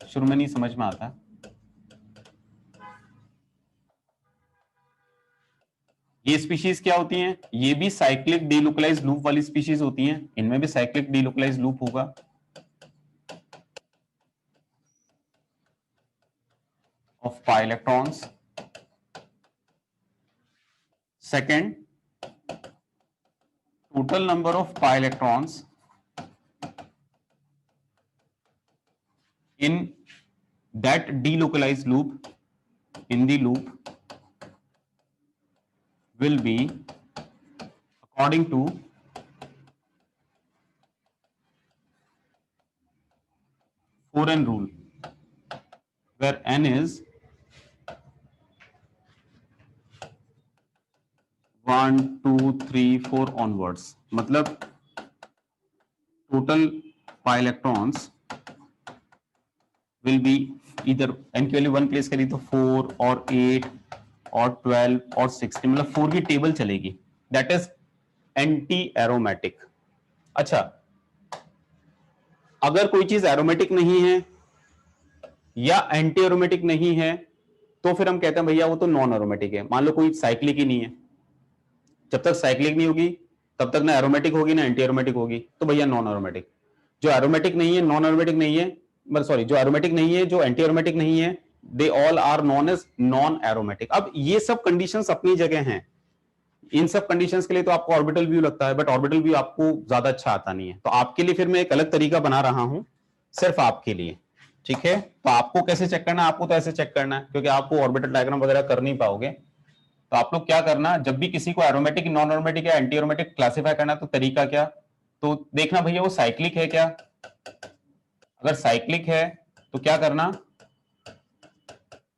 शुरू में नहीं समझ में आता। ये स्पीशीज क्या होती हैं? ये भी साइक्लिक डीलोकलाइज्ड लूप वाली स्पीशीज होती हैं, इनमें भी साइक्लिक डीलोकलाइज्ड लूप होगा of pi electrons. Second, total number of pi electrons in that delocalized loop, in the loop, will be according to 4n rule, where n is 1 2 3 4 onwards। मतलब total pi electrons will be either n की value 1 place करी तो 4 और 8 और 12 और 16, मतलब 4 की table चलेगी। That is anti aromatic. अच्छा, अगर कोई चीज एरोमेटिक नहीं है या एंटी एरोमेटिक नहीं है, तो फिर हम कहते हैं भैया वो तो नॉन एरोमेटिक है। मान लो कोई साइक्लिक ही नहीं है, जब तक साइक्लिक नहीं होगी तब तक ना एरोमेटिक होगी ना एंटी एरोमेटिक होगी, तो भैया नॉन एरोमेटिक। जो एरोमेटिक नहीं है, नॉन एरोमेटिक नहीं है, सॉरी, जो एरोमेटिक नहीं है, जो एंटी एरोमेटिक नहीं है, they all are non as non aromatic. अब ये सब कंडीशंस अपनी जगह हैं। इन सब कंडीशंस के लिए तो आपको ऑर्बिटल व्यू लगता है, बट ऑर्बिटल व्यू आपको ज्यादा अच्छा आता नहीं है, तो आपके लिए फिर मैं एक अलग तरीका बना रहा हूं सिर्फ आपके लिए। ठीक है, तो आपको कैसे चेक करना है? आपको तो ऐसे चेक करना है, क्योंकि आपको ऑर्बिटल डायग्राम वगैरह कर नहीं पाओगे। तो आप लोग क्या करना, जब भी किसी को एरोमेटिक, नॉन एरोमेटिक या एंटी एरोमेटिक क्लासिफाई करना, तो तरीका क्या? तो देखना भैया वो साइक्लिक है क्या। अगर साइक्लिक है तो क्या करना,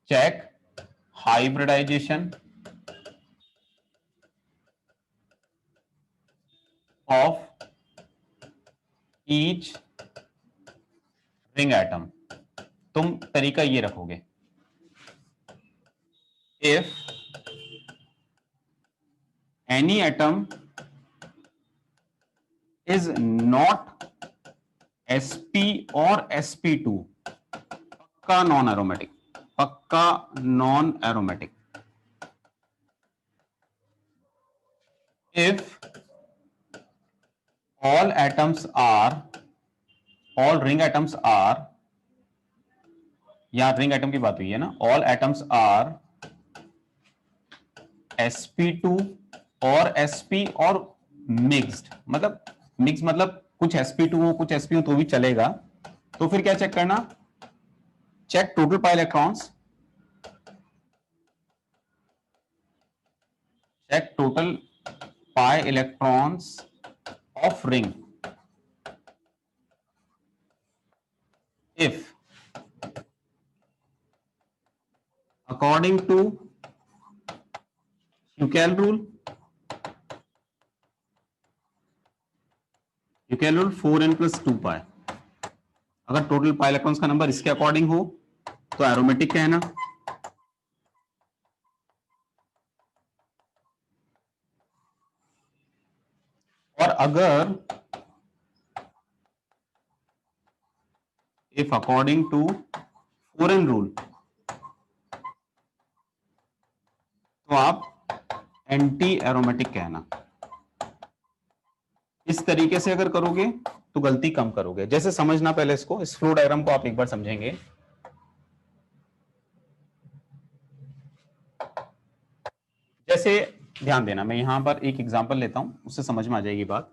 check hybridization of each ring atom. तुम तरीका ये रखोगे, if any atom is not sp or sp2, पक्का नॉन एरोमेटिक, पक्का non aromatic. if all atoms are, all ring atoms are, यहां रिंग एटम की बात हुई है ना, all atoms are sp2 और sp और मिक्स्ड, मतलब मिक्स मतलब कुछ sp2 हो कुछ sp हो तो भी चलेगा। तो फिर क्या चेक करना, check total pi electrons, check total pi electrons of ring if according to Huckel rule Huckel rule 4n+2 pi. अगर टोटल पाई इलेक्ट्रॉन्स का नंबर इसके अकॉर्डिंग हो तो एरोमेटिक कहना, और अगर if according to 4n rule तो आप एंटी एरोमेटिक कहना। इस तरीके से अगर करोगे तो गलती कम करोगे। जैसे समझना पहले इसको, इस फ्लो डायग्राम को आप एक बार समझेंगे। जैसे ध्यान देना, मैं यहां पर एक एग्जांपल लेता हूं, उससे समझ में आ जाएगी बात।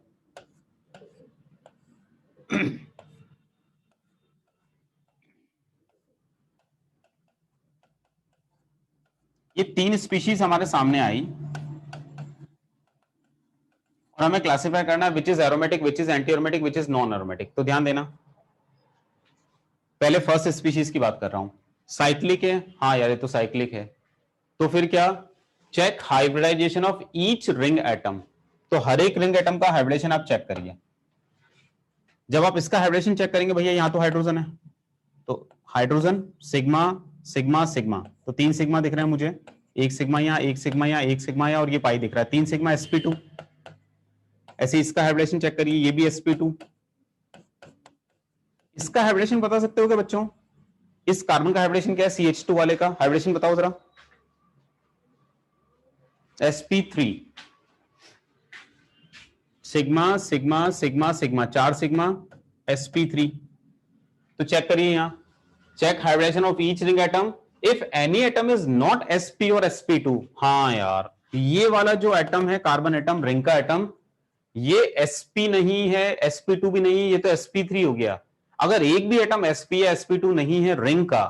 ये 3 स्पीशीज हमारे सामने आई और हमें क्लासिफाई करना है which is aromatic, which is anti aromatic, which is non aromatic. तो ध्यान देना, पहले फर्स्ट स्पीशीज की बात कर रहा हूं। साइक्लिक है, हाँ यार ये तो साइक्लिक है। तो फिर क्या, check hybridization of each ring atom. तो हर एक रिंग एटम का हाइब्रिडेशन आप चेक करिए। जब आप इसका हाइब्रिडेशन चेक करेंगे, भैया यहां तो हाइड्रोजन है, तो हाइड्रोजन सिग्मा सिग्मा सिग्मा, तो 3 सिग्मा दिख रहे हैं मुझे, एक सिग्मा यहां, एक सिग्मा यहां, एक सिग्मा यहां, और ये पाई दिख रहा है, 3 सिग्मा sp2। ऐसे इसका हाइब्रिडेशन चेक करिए, ये भी sp2। इसका हाइब्रिडेशन बता सकते हो क्या बच्चों? इस कार्बन का हाइब्रिडेशन क्या है, CH2 वाले का हाइब्रिडेशन बताओ जरा। sp3, sigma sigma sigma sigma, 4 sigma sp3। तो चेक करिए यहां, check hybridization of each ring atom, if any atom is not sp और sp2। हाँ यार, ये वाला जो एटम है, कार्बन एटम, रिंग का एटम, ये sp नहीं है, sp2 भी नहीं, ये तो sp3 हो गया। अगर एक भी एटम sp या sp2 नहीं है रिंग का,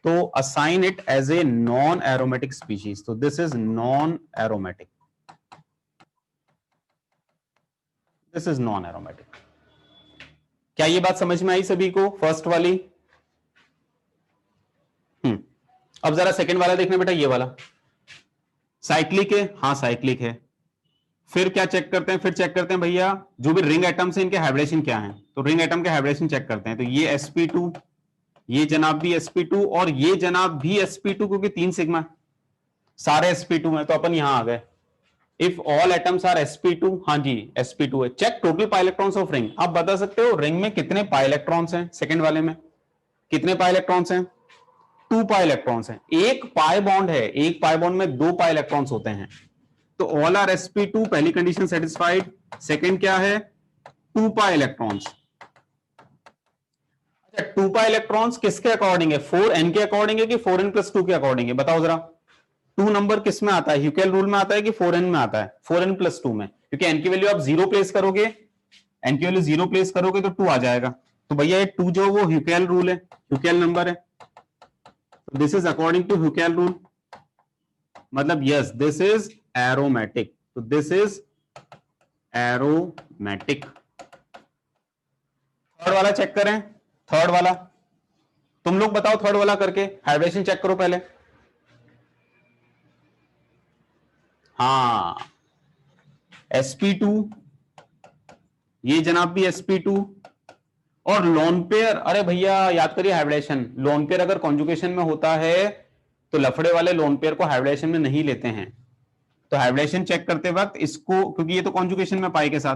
तो assign it as a non aromatic species. तो this is non aromatic, this is non aromatic. क्या ये बात समझ में आई सभी को, फर्स्ट वाली? अब जरा सेकंड वाला देखना बेटा, ये वाला साइक्लिक है, हाँ साइक्लिक है। फिर क्या चेक करते हैं, फिर चेक करते हैं भैया जो भी रिंग एटम्स हैं इनके हाइब्रिडेशन क्या है। तो रिंग एटम के हाइब्रिडेशन चेक करते हैं, तो ये sp2, ये जनाब भी sp2, और ये जनाब भी sp2, क्योंकि 3 सिग्मा सारे sp2 हैं, तो अपन यहां आ गए। If all atoms are sp2, हाँ जी sp2 है। Check total pi electrons of ring. आप बता सकते हो रिंग में कितने पाई इलेक्ट्रॉन्स हैं, सेकंड वाले में कितने पाई इलेक्ट्रॉन्स हैं? 2 पाई इलेक्ट्रॉन्स हैं। एक पाई बॉन्ड है, एक पाई बॉन्ड में 2 पाई इलेक्ट्रॉन्स होते हैं। तो ऑल आर sp2, पहली कंडीशन सेटिस्फाइड। सेकंड क्या है, 2 पाई इलेक्ट्रॉन्स। अच्छा, 2 पाई इलेक्ट्रॉन्स किसके अकॉर्डिंग है, 4n के अकॉर्डिंग है कि 4n+2 के अकॉर्डिंग है, बताओ जरा। 2 नंबर किस में आता है, ह्यूकेल रूल में आता है कि 4n में आता है? 4n+2 में, क्योंकि n की वैल्यू आप 0 प्लेस करोगे, n की वैल्यू 0 प्लेस करोगे तो 2 आ जाएगा। तो भैया ये 2 जो वो ह्यूकेल रूल है, ह्यूकेल नंबर है। This is according to Huckel rule, मतलब यस दिस इज एरोमेटिक। तो दिस इज एरोमेटिक। थर्ड वाला चेक करें, थर्ड वाला तुम लोग बताओ, थर्ड वाला करके हाइब्रिडेशन चेक करो पहले। हाँ sp2, ये जनाब भी sp2, और लोन पेयर। अरे भैया याद करिए हाइब्रिडेशन, लोन पेयर अगर कॉन्जुगेशन में होता है तो लफड़े वाले लोन पेयर को हाइब्रिडेशन में नहीं लेते हैं। तो हाइब्रिडेशन चेक करते वक्त इसको, क्योंकि ये तो कॉन्जुगेशन में पाई के साथ,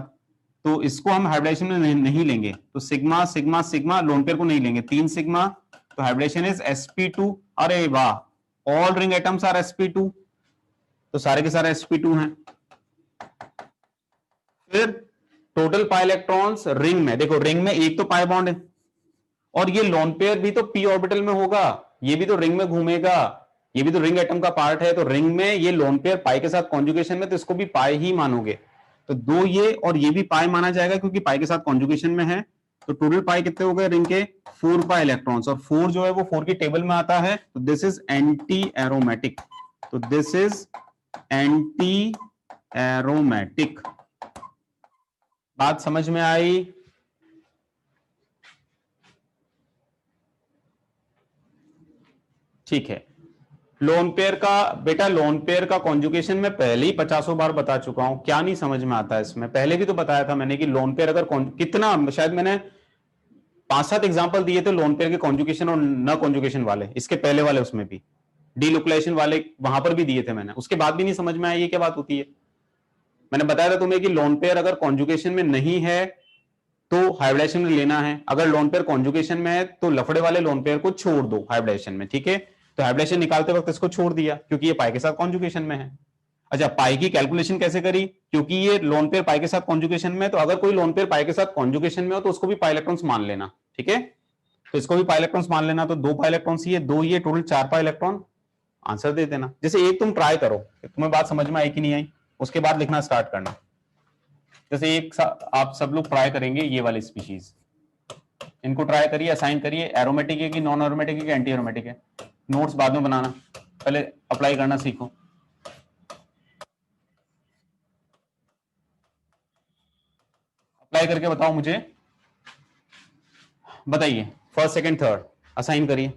तो इसको हम हाइब्रिडेशन में नहीं लेंगे। तो sigma sigma sigma lone pair को नहीं लेंगे, 3 सिग्मा, तो हाइब्रिडेशन इज sp2। अरे वाह, all ring atoms are sp2, तो सारे के सारे sp2 हैं। फिर टोटल पाई इलेक्ट्रॉन्स रिंग में, देखो रिंग में एक तो पाई बॉन्ड है, और ये लोन पेयर भी तो p ऑर्बिटल में होगा, ये भी तो रिंग में घूमेगा, ये भी तो रिंग एटम का पार्ट है। तो रिंग में ये लोन पेयर पाई के साथ कॉन्जुगेशन में, तो इसको भी पाई ही मानोगे। तो 2 ये और ये भी पाई माना जाएगा, क्योंकि पाई के साथ कॉन्जुगेशन में है। तो टोटल पाई कितने हो गए रिंग के, 4 पाई इलेक्ट्रॉन्स, और 4 जो है वो 4 की टेबल में आता है। तो दिस इज एंटी एरोमेटिक। तो दिस इज एंटी एरोमेटिक। बात समझ में आई? ठीक है, लोन पेयर का बेटा, लोन पेयर का कॉन्जुगेशन मैं पहले ही 50 बार बता चुका हूं, क्या नहीं समझ में आता है इसमें? पहले भी तो बताया था मैंने कि लोन पेयर अगर कितना, शायद मैंने 5-7 एग्जांपल दिए थे लोन पेयर के कॉन्जुगेशन और न कॉन्जुगेशन वाले, इसके पहले वाले उसमें भी डीलोकलाइजेशन वाले वहां पर भी दिए थे मैंने, उसके बाद भी नहीं समझ में आया ये क्या बात होती है? मैंने बताया था तुम्हें कि लोन पेयर अगर कॉन्जुगेशन में नहीं है तो हाइब्रिडाइजेशन में लेना है, अगर लोन पेयर कॉन्जुगेशन में है तो लफड़े वाले लोन पेयर को छोड़ दो हाइब्रिडाइजेशन में, ठीक है? तो हाइब्रिडाइजेशन निकालते वक्त इसको छोड़ दिया क्योंकि ये पाई के साथ कॉन्जुगेशन में है। अच्छा, पाई की कैलकुलेशन कैसे करी? क्योंकि ये लोन पेयर पाई के साथ कॉन्जुगेशन में है, तो अगर कोई लोन पेयर पाई के साथ कॉन्जुगेशन में हो तो उसको भी पाई इलेक्ट्रॉन्स मान लेना, ठीक है? तो इसको भी पाई इलेक्ट्रॉन्स मान लेना, तो 2 पाई इलेक्ट्रॉन्स, ये 2, ये टोटल 4 पाई इलेक्ट्रॉन। आंसर दे देना। जैसे एक तुम ट्राई करो, तुम्हें बात समझ में आई कि नहीं आई, उसके बाद लिखना स्टार्ट करना। जैसे एक आप सब लोग ट्राई करेंगे ये वाली स्पीशीज, इनको ट्राई करिए, असाइन करिए, एरोमेटिक है कि नॉन एरोमेटिक है कि एंटी एरोमेटिक है। नोट्स बाद में बनाना, पहले अप्लाई करना सीखो। अप्लाई करके बताओ मुझे, बताइए फर्स्ट सेकंड थर्ड असाइन करिए।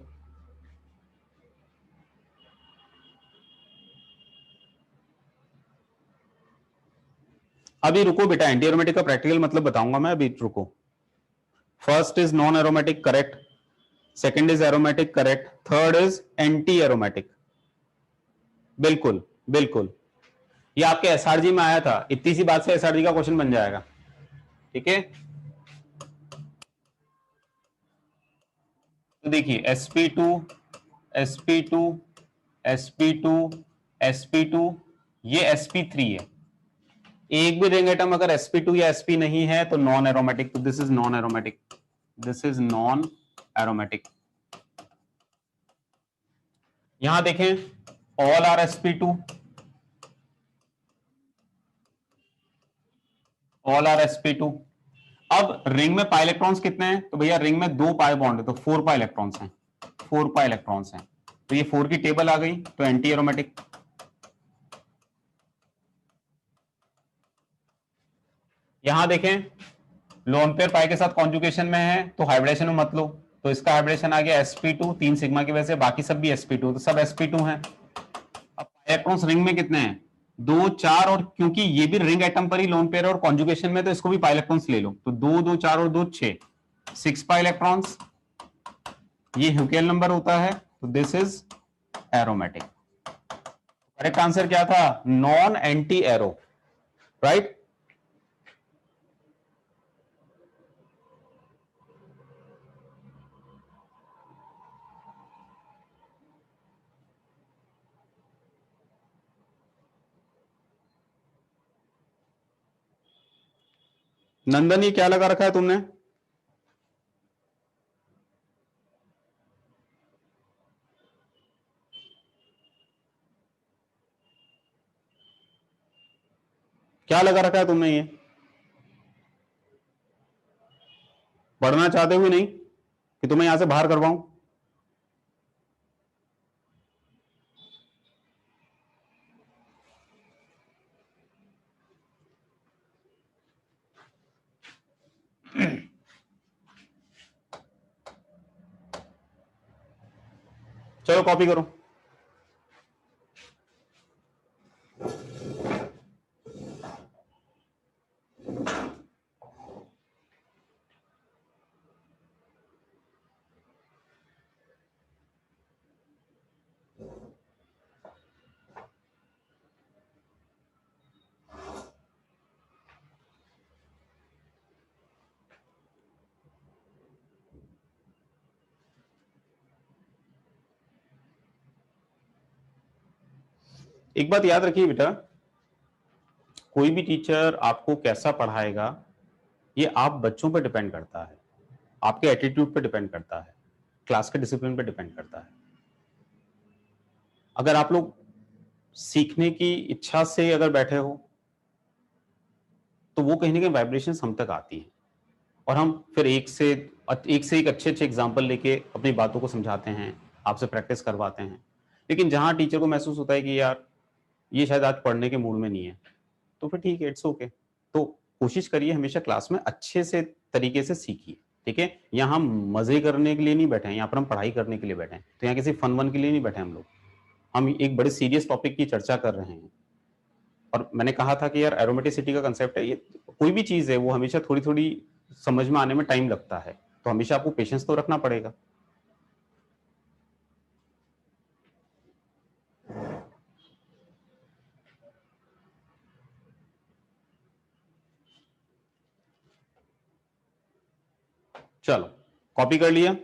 अभी रुको बेटा, एंटी एरोमेटिक का प्रैक्टिकल मतलब बताऊंगा मैं, अभी रुको। First is non aromatic, correct. Second is aromatic, correct. Third is anti aromatic, बिल्कुल बिल्कुल। ये आपके एसआरजी में आया था, इतनी सी बात से एसआरजी का क्वेश्चन बन जाएगा, ठीक है? तो देखिए sp2 sp2 sp2 sp2, ये sp3 है। एक भी रिंग एटम अगर sp2 या sp नहीं है तो नॉन एरोमेटिक, तो this is non aromatic, this is non aromatic. यहां देखें all are sp2, all are sp2। अब रिंग में पाई इलेक्ट्रॉन्स कितने हैं? तो भैया रिंग में 2 पाई बॉन्ड है तो 4 पाई इलेक्ट्रॉन्स हैं, 4 पाई इलेक्ट्रॉन्स हैं। तो ये 4 की टेबल आ गई, तो एंटी एरोमेटिक। यहां देखें लोन पेयर पाई के साथ कॉन्जुगेशन में है तो हाइब्रिडेशन में मत लो, तो इसका हाइब्रिडेशन आ गया sp2, 3 सिग्मा की वजह से, बाकी सब भी sp2, तो सब sp2 हैं। अब इलेक्ट्रॉन्स रिंग में कितने हैं? 2 4, और क्योंकि ये भी रिंग एटम पर ही लोन पेयर और कॉन्जुगेशन में, तो इसको भी पाई इलेक्ट्रॉन्स ले लो, तो 2 2 4 और 2 6, 6 पाई इलेक्ट्रॉन्स। ये ह्यूकेल नंबर होता है, तो this is aromatic. Correct answer क्या था? Non anti aero, right? Nandan, ये क्या लगा रखा है तुमने? क्या लगा रखा है तुमने ये? पढ़ना चाहते हो नहीं कि तुम्हें यहां से बाहर करवाऊं? चलो कॉपी करो। एक बात याद रखिए बेटा, कोई भी टीचर आपको कैसा पढ़ाएगा ये आप बच्चों पर डिपेंड करता है, आपके एटीट्यूड पर डिपेंड करता है, क्लास के डिसिप्लिन पर डिपेंड करता है। अगर आप लोग सीखने की इच्छा से अगर बैठे हो तो वो कहीं ना कहीं वाइब्रेशंस हम तक आती है, और हम फिर एक से एक अच्छे अच्छे एग्जाम्पल लेके अपनी बातों को समझाते हैं, आपसे प्रैक्टिस करवाते हैं। लेकिन जहां टीचर को महसूस होता है कि यार ये शायद आज पढ़ने के मूड में नहीं है, तो फिर ठीक है, इट्स ओके। तो कोशिश करिए हमेशा क्लास में अच्छे से तरीके से सीखिए, ठीक है? यहाँ हम मजे करने के लिए नहीं बैठे हैं, यहाँ पर हम पढ़ाई करने के लिए बैठे हैं, तो यहाँ किसी फन वन के लिए नहीं बैठे हम लोग। हम एक बड़े सीरियस टॉपिक की चर्चा कर रहे हैं, और मैंने कहा था कि यार एरोमेटिसिटी का कंसेप्ट है, ये कोई भी चीज है वो हमेशा थोड़ी थोड़ी समझ में आने में टाइम लगता है, तो हमेशा आपको पेशेंस तो रखना पड़ेगा। चलो, कॉपी कर लिया।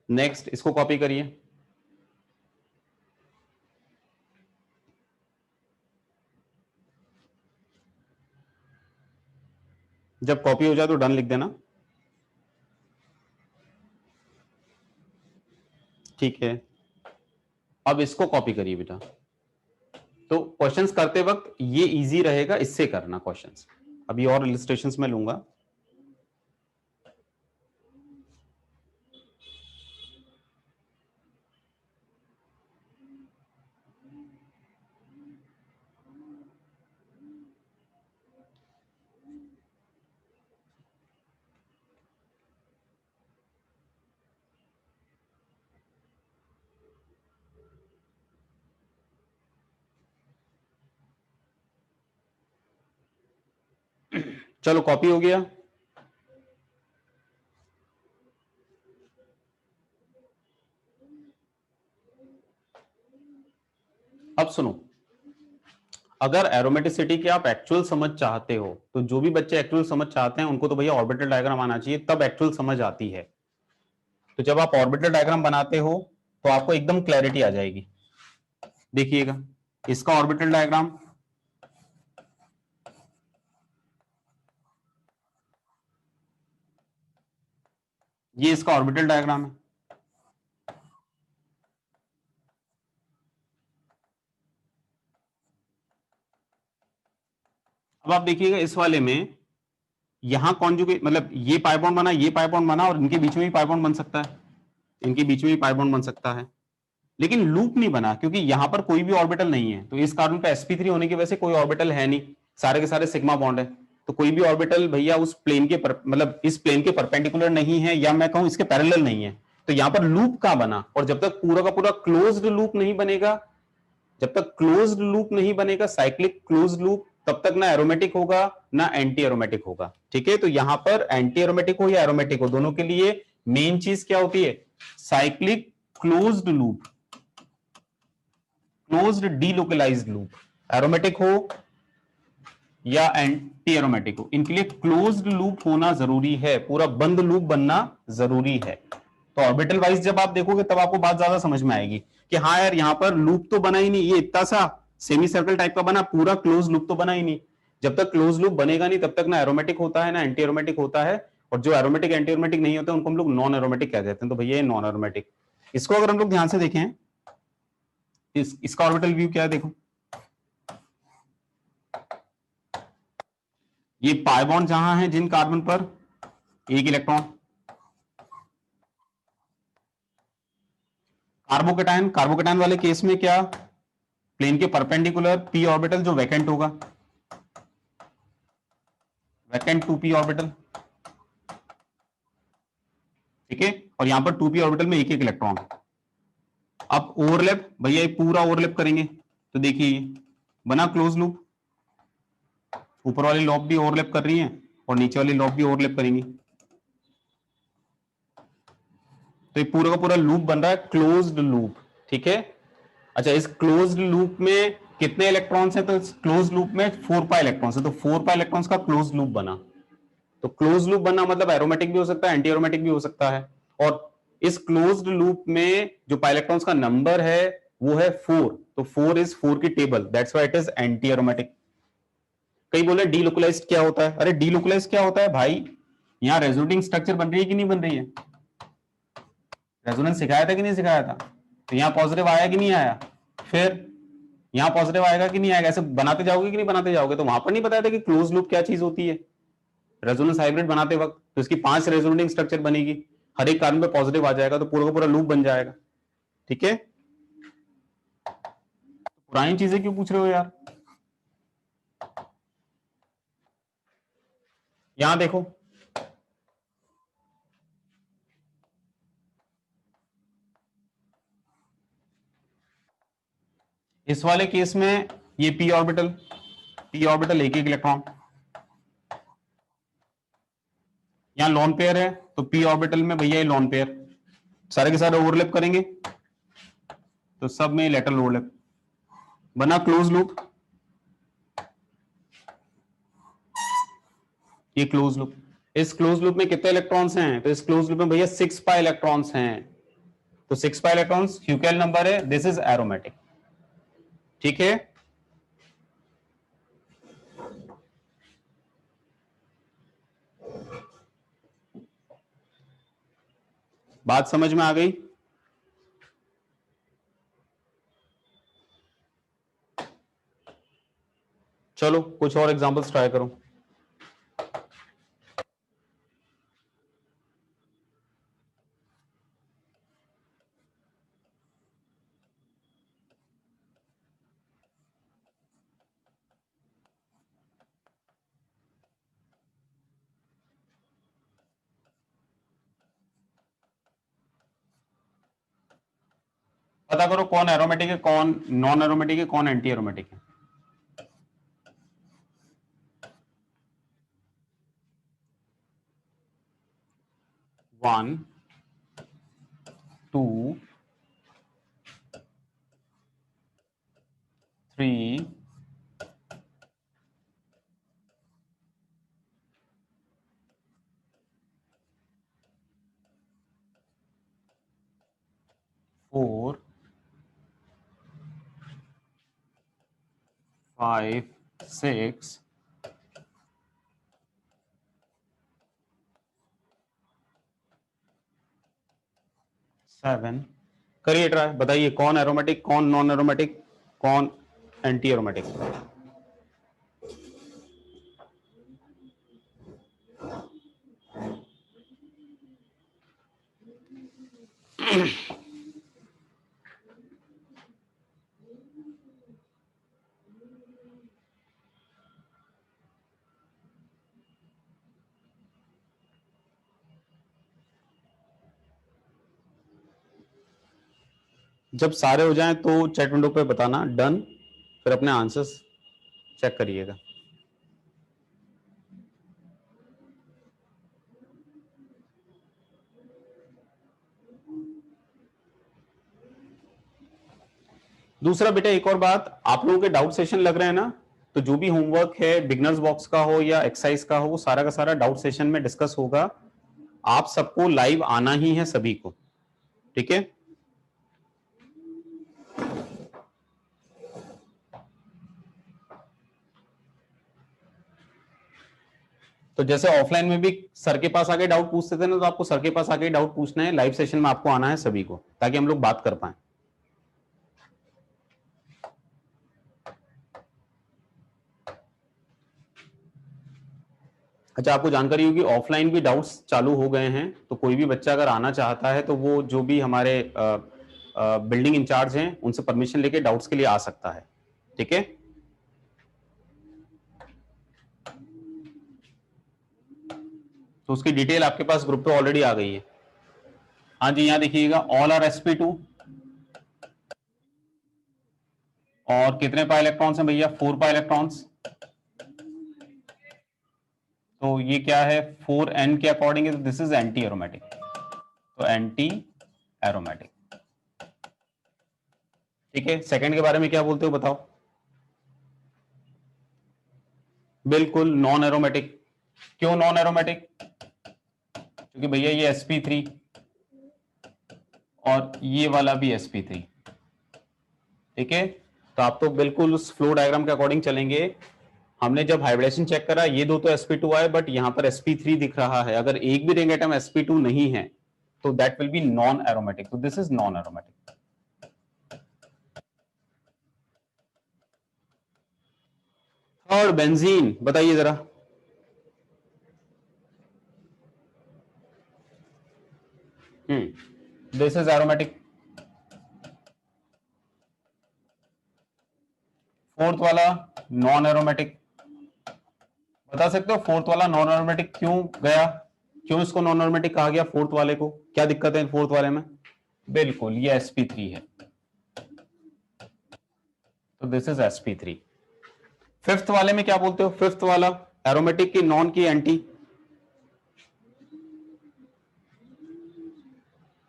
नेक्स्ट इसको कॉपी करिए। जब कॉपी हो जाए तो डन लिख देना। ठीक है, अब इसको कॉपी करिए बेटा। तो क्वेश्चंस करते वक्त ये इजी रहेगा, इससे करना क्वेश्चंस। अभी और इलस्ट्रेशंस में लूंगा। चलो, कॉपी हो गया। अब सुनो, अगर एरोमेटिसिटी की आप एक्चुअल समझ चाहते हो, तो जो भी बच्चे एक्चुअल समझ चाहते हैं उनको तो भैया ऑर्बिटल डायग्राम आना चाहिए, तब एक्चुअल समझ आती है। तो जब आप ऑर्बिटल डायग्राम बनाते हो तो आपको एकदम क्लैरिटी आ जाएगी। देखिएगा इसका ऑर्बिटल डायग्राम, ये इसका ऑर्बिटल डायग्राम है। अब आप देखिएगा इस वाले में, यहां कॉन्जुगेट मतलब ये पाई बॉन्ड बना, ये पाई बॉन्ड बना, और इनके बीच में भी पाई बॉन्ड बन सकता है, इनके बीच में भी पाई बॉन्ड बन सकता है, लेकिन लूप नहीं बना क्योंकि यहां पर कोई भी ऑर्बिटल नहीं है। तो इस कार्बन पे sp3 होने की वजह से कोई ऑर्बिटल है नहीं, सारे के सारे सिग्मा बॉन्ड है। तो कोई भी ऑर्बिटल भैया उस प्लेन के मतलब इस प्लेन के परपेंडिकुलर नहीं है, या मैं कहूं इसके पैरेलल नहीं है। तो यहां पर लूप कहां बना? और जब तक पूरा का पूरा क्लोज्ड लूप नहीं बनेगा, जब तक क्लोज्ड लूप नहीं बनेगा, साइक्लिक क्लोज्ड लूप, तब तक ना एरोमेटिक होगा ना एंटी एरोमेटिक होगा। ठीक है, तो यहां पर एंटी एरोमेटिक हो या एरोमेटिक हो, दोनों के लिए मेन चीज क्या होती है? Cyclic closed loop, closed delocalised loop. Aromatic हो या एंटी एरोमेटिक हो, इनके लिए क्लोज्ड लूप होना जरूरी है, पूरा बंद लूप बनना जरूरी है। तो ऑर्बिटल वाइज जब आप देखोगे तब आपको बात ज्यादा समझ में आएगी कि हाँ यार यहां पर लूप तो बना ही नहीं, ये इतना सा सेमी सर्कल टाइप का बना, पूरा क्लोज लूप तो बना ही नहीं। जब तक क्लोज लूप बनेगा नहीं तब तक ना एरोमेटिक होता है ना एंटी एरोमेटिक होता है। और जो एरोमेटिक एंटी एरोमेटिक नहीं होते उनको हम लोग नॉन एरोमेटिक कह देते हैं। तो भैया ये नॉन एरोमेटिक। इसको अगर हम लोग ध्यान से देखें, इसका ऑर्बिटल व्यू क्या है देखो, ये पाई बॉन्ड जहां है जिन कार्बन पर, एक इलेक्ट्रॉन। कार्बोकेटाइन, कार्बोकेटाइन वाले केस में क्या? प्लेन के परपेंडिकुलर पी ऑर्बिटल जो वैकेंट होगा, वैकेंट 2p ऑर्बिटल। ठीक है, और यहां पर 2p ऑर्बिटल में एक एक इलेक्ट्रॉन। अब ओवरलैप, भैया ये पूरा ओवरलैप करेंगे तो देखिए बना क्लोज लूप, ऊपर वाली लॉब भी ओवरलैप कर रही है और नीचे वाली लॉब भी ओवरलैप करेंगी। तो ये पूरा का पूरा लूप बन रहा है, क्लोज्ड लूप। ठीक है, अच्छा इस क्लोज्ड लूप में कितने इलेक्ट्रॉन्स हैं? तो इस क्लोज्ड लूप में 4 पाई इलेक्ट्रॉन्स है, तो 4 पाई इलेक्ट्रॉन्स का क्लोज्ड लूप बना। तो क्लोज लूप बनना मतलब एरोमेटिक भी हो सकता है, एंटी एरोमेटिक भी हो सकता है। और इस क्लोज्ड लूप में जो पाई इलेक्ट्रॉन्स का नंबर है वो है 4, तो 4 इज 4 की table, that's why it is anti aromatic. कई बोले डीलोकलाइज्ड क्या होता है? अरे डीलोकलाइज्ड क्या होता है भाई, यहां रेजोनेटिंग स्ट्रक्चर बन रही है कि नहीं बन रही है? रेजोनेंस सिखाया था कि नहीं सिखाया था? तो यहां पॉजिटिव आया कि नहीं आया? फिर यहां पॉजिटिव आएगा कि नहीं आएगा? ऐसे बनाते जाओगे कि नहीं बनाते जाओगे? तो वहां पर नहीं बताया था कि क्लोज लूप क्या चीज होती है रेजोनेंस हाइब्रिड बनाते वक्त? तो इसकी 5 रेजोनेटिंग स्ट्रक्चर बनेगी, हर एक कार्बन पे पॉजिटिव आ जाएगा, तो पूरा का पूरा लूप बन जाएगा। ठीक है, पुरानी चीजें क्यों पूछ रहे हो यार? यहां देखो, इस वाले केस में ये p ऑर्बिटल एक एक इलेक्ट्रॉन, यहां लॉन पेयर है तो p ऑर्बिटल में भैया ये लॉन पेयर, सारे के सारे ओवरलैप करेंगे तो सब में लेटरल ओवरलैप, बना क्लोज लूप। ये क्लोज लूप, इस क्लोज लूप में कितने इलेक्ट्रॉन्स हैं, तो इस क्लोज लूप में भैया 6 पाई इलेक्ट्रॉन्स हैं, तो 6 पाई इलेक्ट्रॉन्स ह्यूकेल नंबर है, दिस इज एरोमेटिक। ठीक है, बात समझ में आ गई? चलो कुछ और एग्जांपल्स ट्राई करो। पता करो कौन एरोमेटिक है, कौन नॉन एरोमेटिक है, कौन एंटी एरोमेटिक है। One, two, three, four, 5, 6, 7। करिए ट्राई, बताइए कौन एरोमेटिक, कौन नॉन एरोमेटिक, कौन एंटी एरोमेटिक। जब सारे हो जाएं तो चैट विंडो पे बताना डन, फिर अपने आंसर्स चेक करिएगा। दूसरा बेटा एक और बात, आप लोगों के डाउट सेशन लग रहे हैं ना, तो जो भी होमवर्क है बिगनर्स बॉक्स का हो या एक्सरसाइज का हो, वो सारा का सारा डाउट सेशन में डिस्कस होगा। आप सबको लाइव आना ही है सभी को, ठीक है? तो जैसे ऑफलाइन में भी सर के पास आके डाउट पूछते थे ना, तो आपको सर के पास आके डाउट पूछना है, लाइव सेशन में आपको आना है सभी को, ताकि हम लोग बात कर पाए। अच्छा, आपको जानकारी होगी ऑफलाइन भी डाउट्स चालू हो गए हैं, तो कोई भी बच्चा अगर आना चाहता है तो वो जो भी हमारे बिल्डिंग इंचार्ज हैं उनसे परमिशन लेके डाउट्स के लिए आ सकता है, ठीक है? तो उसकी डिटेल आपके पास ग्रुप पे ऑलरेडी आ गई है। हाँ जी, यहां देखिएगा ऑल आर sp2, और कितने पाई इलेक्ट्रॉन्स हैं भैया, 4 पाई इलेक्ट्रॉन्स। तो ये क्या है, 4n के अकॉर्डिंग है, तो दिस इज एंटी एरोमेटिक, तो एंटी एरोमेटिक। ठीक है, सेकंड के बारे में क्या बोलते हो बताओ? बिल्कुल नॉन एरोमेटिक। क्यों नॉन एरोमेटिक? क्योंकि भैया ये sp3 और ये वाला भी sp3, ठीक है? तो आप तो बिल्कुल उस फ्लो डायग्राम के अकॉर्डिंग चलेंगे। हमने जब हाइब्रिडेशन चेक करा, ये दो तो sp2 आए, बट यहां पर sp3 दिख रहा है। अगर एक भी रिंग एटम sp2 नहीं है तो that will B non aromatic, तो दिस इज नॉन एरोमेटिक। और बेंजीन बताइए जरा। This is aromatic. फोर्थ वाला नॉन एरोमेटिक। बता सकते हो फोर्थ वाला नॉन एरोमेटिक क्यों गया, क्यों इसको नॉन एरोमेटिक कहा गया? फोर्थ वाले को क्या दिक्कत है फोर्थ वाले में? बिल्कुल ये sp3 है। तो दिस इज sp3। फिफ्थ वाले में क्या बोलते हो? फिफ्थ वाला एरोमेटिक की नॉन की एंटी,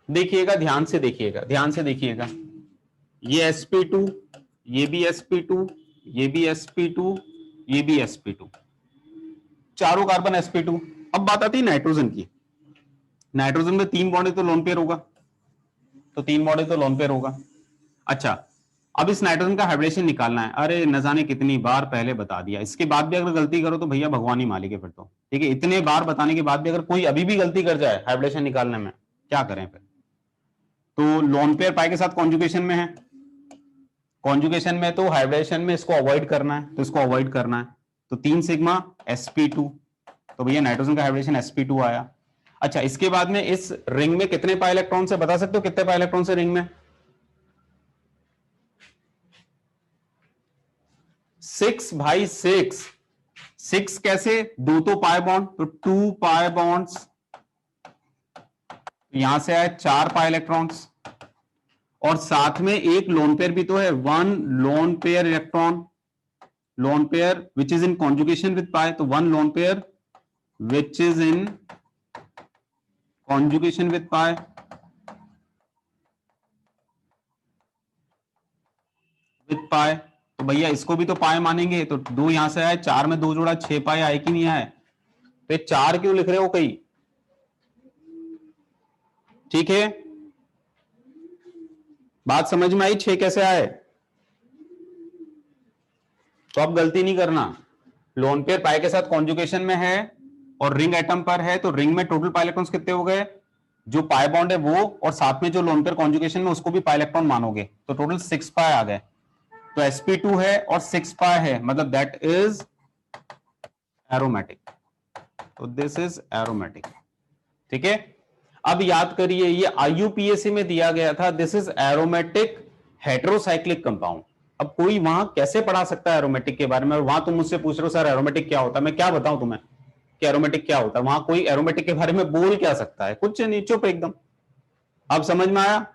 देखिएगा ध्यान से, देखिएगा ध्यान से देखिएगा, ये sp2, ये भी sp2, ये भी sp2, ये भी sp2, चारों कार्बन sp2। अब बात आती है नाइट्रोजन की। नाइट्रोजन में 3 बॉन्ड है तो लोन पेयर होगा, तो 3 बॉन्ड है तो लोन पेयर होगा। अच्छा, अब इस नाइट्रोजन का हाइब्रिडेशन निकालना है। अरे न जाने कितनी बार पहले बता दिया, इसके बाद भी अगर गलती करो तो भैया भगवान ही मालिक है फिर तो। ठीक है, इतने बार बताने के बाद भी अगर कोई अभी भी गलती कर जाए हाइब्रिडेशन निकालने में, क्या करें फिर? तो लोन पेयर पाई के साथ कॉन्जुगेशन में है, कॉन्जुगेशन में, तो हाइब्रिडेशन में इसको अवॉइड करना है, तो इसको अवॉइड करना है। तो 3 सिग्मा sp2, तो भैया नाइट्रोजन का हाइब्रिडेशन sp2 आया। अच्छा, इसके बाद में इस रिंग में कितने पाई इलेक्ट्रॉन से, बता सकते हो कितने पाई इलेक्ट्रॉन से रिंग में? 6 भाई, 6। 6 कैसे? 2 तो पाई बॉन्ड, तो 2 पाई बॉन्ड्स, यहां से आए 4 पाई इलेक्ट्रॉन्स, और साथ में एक लोन पेयर भी तो है, 1 lone pair electron, lone pair which is in conjugation with pi, तो 1 lone pair which is in conjugation with pi, with pi, तो भैया इसको भी तो पाई मानेंगे, तो 2 यहां से आए, 4 में 2 जोड़ा 6 पाई आए कि नहीं आए? तो 4 क्यों लिख रहे हो कहीं? ठीक है, बात समझ में आई? 6 कैसे आए? तो अब गलती नहीं करना, लोन पेयर पाई के साथ कॉन्जुगेशन में है और रिंग एटम पर है, तो रिंग में टोटल पाई इलेक्ट्रॉन्स कितने हो गए? जो पाई बॉन्ड है वो, और साथ में जो लोन पेयर कॉन्जुगेशन में उसको भी पाई इलेक्ट्रॉन मानोगे, तो टोटल 6 पाई आ गए। तो sp2 है और 6 पाई है, मतलब दैट इज एरोमेटिक, तो दिस इज एरोमेटिक। ठीक है, अब याद करिए, ये IUPAC में दिया गया था, this is aromatic heterocyclic compound. अब कोई वहां कैसे पढ़ा सकता है एरोमेटिक के बारे में? और वहां तुम मुझसे पूछ रहे हो सर एरोमेटिक क्या होता है, मैं क्या बताऊं तुम्हें कि एरोमेटिक क्या होता है? वहां कोई एरोमेटिक के बारे में बोल क्या सकता है? कुछ नहीं, चुप एकदम। अब समझ में आया?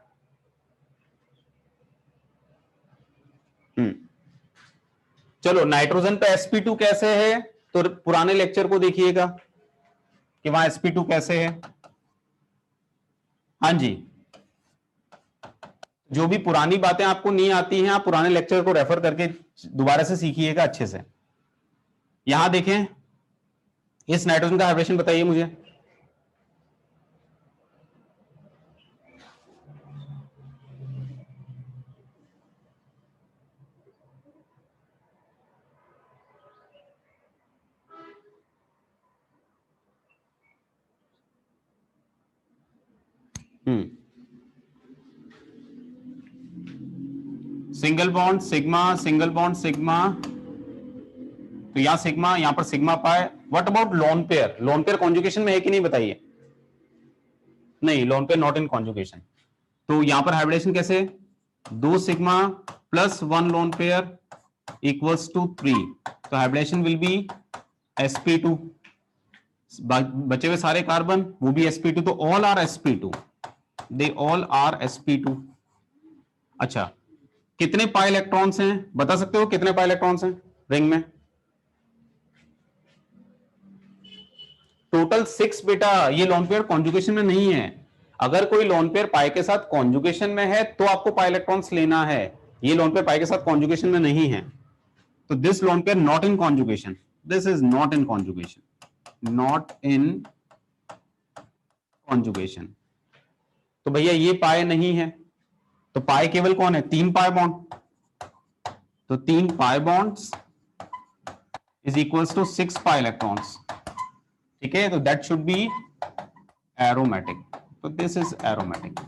चलो, नाइट्रोजन पे sp2 कैसे है, तो पुराने लेक्चर को देखिएगा कि वहां sp2 कैसे है। हाँ जी, जो भी पुरानी बातें आपको नहीं आती हैं, आप पुराने लेक्चर को रेफर करके दोबारा से सीखिएगा अच्छे से। यहां देखें, इस नाइट्रोजन का हाइब्रिडेशन बताइए मुझे। Single bond sigma, single bond sigma, तो यहां सिग्मा, यहां पर सिग्मा पाए। What about lone pair? Lone pair conjugation में है कि नहीं बताइए? नहीं, lone pair not in conjugation. तो यहां पर हाइब्रिडेशन कैसे? 2 sigma plus 1 lone pair equals two 3, तो हाइब्रिडेशन विल बी sp2। बचे हुए सारे कार्बन वो भी sp2, तो all are sp2, they all are sp2। अच्छा, कितने पाई इलेक्ट्रॉन्स हैं बता सकते हो? कितने पाई इलेक्ट्रॉन्स हैं रिंग में? टोटल 6 बेटा। ये लोन पेयर कॉन्जुगेशन में नहीं है। अगर कोई लोन पेयर पाई के साथ कॉन्जुगेशन में है तो आपको पाई इलेक्ट्रॉन्स लेना है। ये लोन पेयर पाई के साथ कॉन्जुगेशन में नहीं है, तो this lone pair not in conjugation, this is not in conjugation, not in conjugation. तो भैया ये पाई नहीं है, तो पाई केवल कौन है? 3 पाई बॉन्ड, तो 3 pi bonds is equals to 6 pi electrons. ठीक है, तो दैट शुड बी एरोमेटिक, तो दिस इज एरोमेटिक,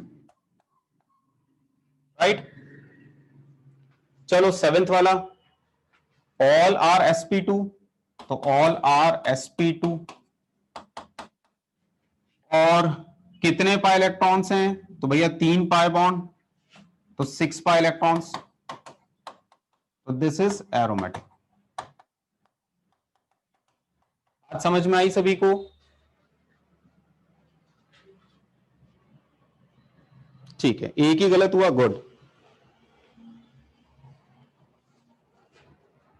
राइट। चलो, 7th वाला, ऑल आर sp2, तो ऑल आर sp2, और कितने पाई इलेक्ट्रॉन्स हैं? तो भैया 3 पाई बॉन्ड, तो 6 पाई इलेक्ट्रॉन्स, तो दिस इज एरोमेटिक। बात समझ में आई सभी को? ठीक है, एक ही गलत हुआ, गुड।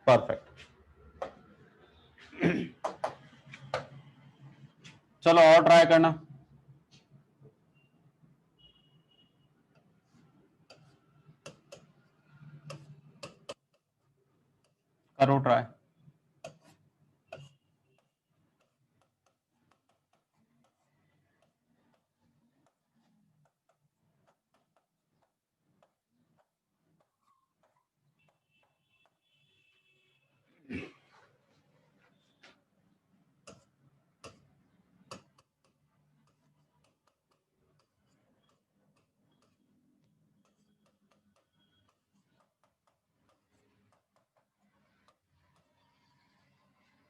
परफेक्ट। चलो और ट्राई करना। करो ट्राई।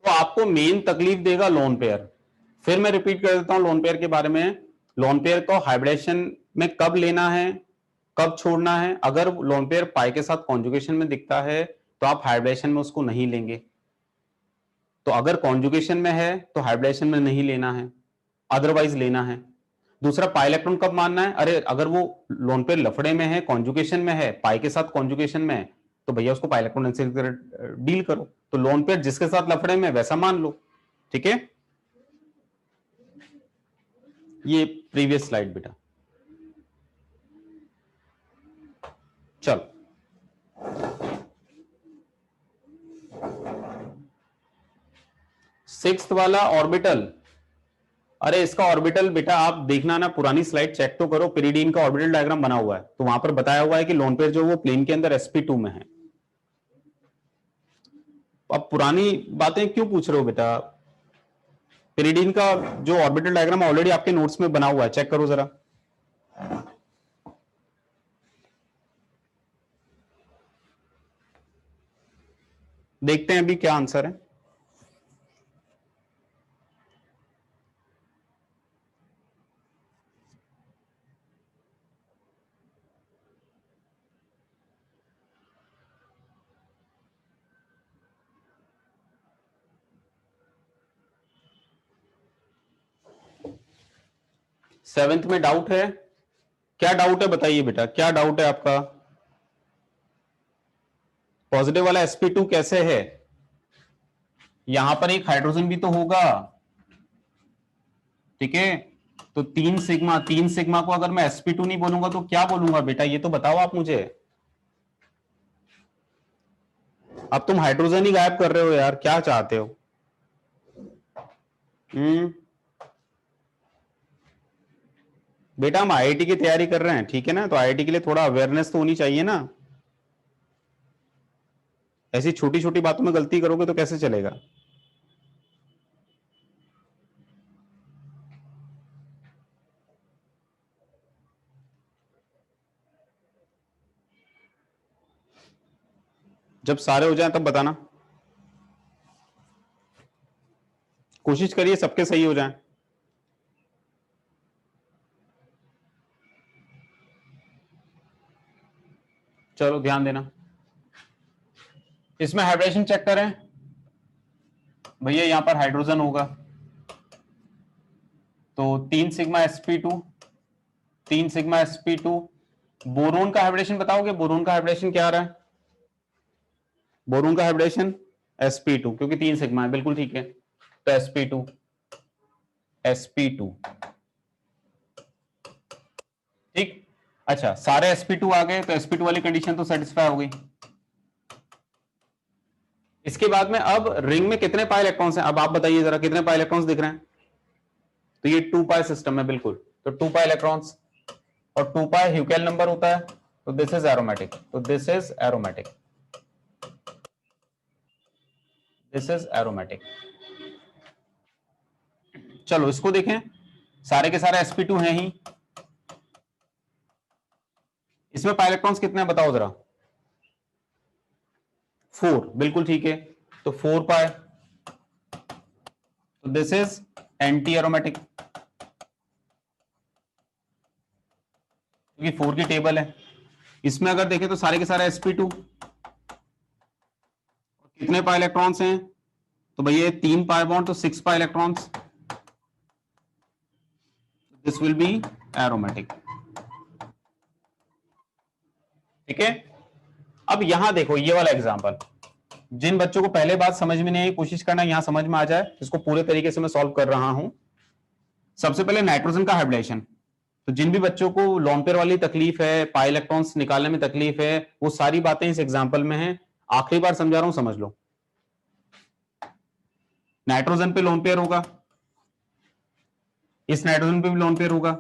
तो आपको मेन तकलीफ देगा लोन पेयर। फिर मैं रिपीट कर देता हूं लोन पेयर के बारे में। लोन पेयर को हाइब्रिडेशन में कब लेना है, कब छोड़ना है। अगर लोन पेयर पाई के साथ कॉन्जुगेशन में दिखता है तो आप हाइब्रिडेशन में उसको नहीं लेंगे। तो अगर कॉन्जुगेशन में है तो हाइब्रिडेशन में नहीं लेना है, अदरवाइज लेना है। दूसरा, पाई इलेक्ट्रॉन कब मानना है। अरे अगर वो लोन पेयर लफड़े में है, कॉन्जुगेशन में है, पाई के साथ कॉन्जुगेशन में है, तो भैया उसको पाई इलेक्ट्रॉन डील करो। तो लोन पेयर जिसके साथ लफड़े में वैसा मान लो। ठीक है, ये प्रीवियस स्लाइड बेटा। चलो सिक्स्थ वाला ऑर्बिटल। अरे इसका ऑर्बिटल बेटा आप देखना ना, पुरानी स्लाइड चेक तो करो। पिरिडीन का ऑर्बिटल डायग्राम बना हुआ है, तो वहां पर बताया हुआ है कि लोन पेयर जो वो प्लेन के अंदर sp2 में है। अब पुरानी बातें क्यों पूछ रहे हो बेटा। पिरिडीन का जो ऑर्बिटल डायग्राम ऑलरेडी आपके नोट्स में बना हुआ है, चेक करो जरा। देखते हैं अभी क्या आंसर है। सेवेंथ में डाउट है? क्या डाउट है बताइए बेटा, क्या डाउट है आपका। पॉजिटिव वाला sp2 कैसे है। यहां पर एक हाइड्रोजन भी तो होगा। ठीक है, तो 3 सिग्मा को अगर मैं sp2 नहीं बोलूंगा तो क्या बोलूंगा बेटा, ये तो बताओ आप मुझे। अब तुम हाइड्रोजन ही गायब कर रहे हो यार, क्या चाहते हो। बेटा हम आईआईटी की तैयारी कर रहे हैं, ठीक है ना, तो आईआईटी के लिए थोड़ा अवेयरनेस तो होनी चाहिए ना। ऐसी छोटी छोटी बातों में गलती करोगे तो कैसे चलेगा। जब सारे हो जाएं तब बताना, कोशिश करिए सबके सही हो जाएं। चलो ध्यान देना, इसमें हाइड्रेशन चेक करें भैया। यहां पर हाइड्रोजन होगा तो 3 sigma sp2, 3 sigma sp2। Boron का हाइब्रिडेशन बताओगे, बोरोन का हाइब्रिडेशन क्या आ रहा है। बोरोन का हाइब्रिडेशन sp2, क्योंकि 3 सिग्मा है, बिल्कुल ठीक है। तो sp2 ठीक। अच्छा सारे sp2 आ गए, तो sp2 वाली कंडीशन तो सेटिस्फाई हो गई। इसके बाद में अब रिंग में कितने पाई इलेक्ट्रॉन्स हैं, अब आप बताइए जरा कितने पाई इलेक्ट्रॉन्स दिख रहे हैं। तो ये 2 पाई सिस्टम है बिल्कुल, तो 2 पाई इलेक्ट्रॉन्स, और 2 पाई ह्यूकेल नंबर होता है, तो दिस इज एरोमेटिक, तो this is aromatic, this is aromatic. चलो इसको देखें, सारे के सारे sp2 हैं ही। इसमें पाई इलेक्ट्रॉन्स कितने हैं बताओ जरा। 4, बिल्कुल ठीक है। तो 4 पाई, तो दिस इज एंटी एरोमेटिक, क्योंकि 4 की टेबल है। इसमें अगर देखें तो सारे के सारे sp2, कितने पाई इलेक्ट्रॉन्स हैं, तो भैया 3 पाई बॉन्ड, तो 6 pi electrons, this will be aromatic. ठीक है, अब यहां देखो ये वाला एग्जांपल, जिन बच्चों को पहले बात समझ में नहीं आई, कोशिश करना यहां समझ में आ जाए, इसको पूरे तरीके से मैं सॉल्व कर रहा हूं। सबसे पहले नाइट्रोजन का हाइब्रिडाइजेशन। तो जिन भी बच्चों को लोन पेयर वाली तकलीफ है, पाई इलेक्ट्रॉन्स निकालने में तकलीफ है, वो सारी बातें इस एग्जाम्पल में है। आखिरी बार समझा रहा हूं, समझ लो। नाइट्रोजन पे लोन पेयर होगा, इस नाइट्रोजन पे भी लोन पेयर होगा,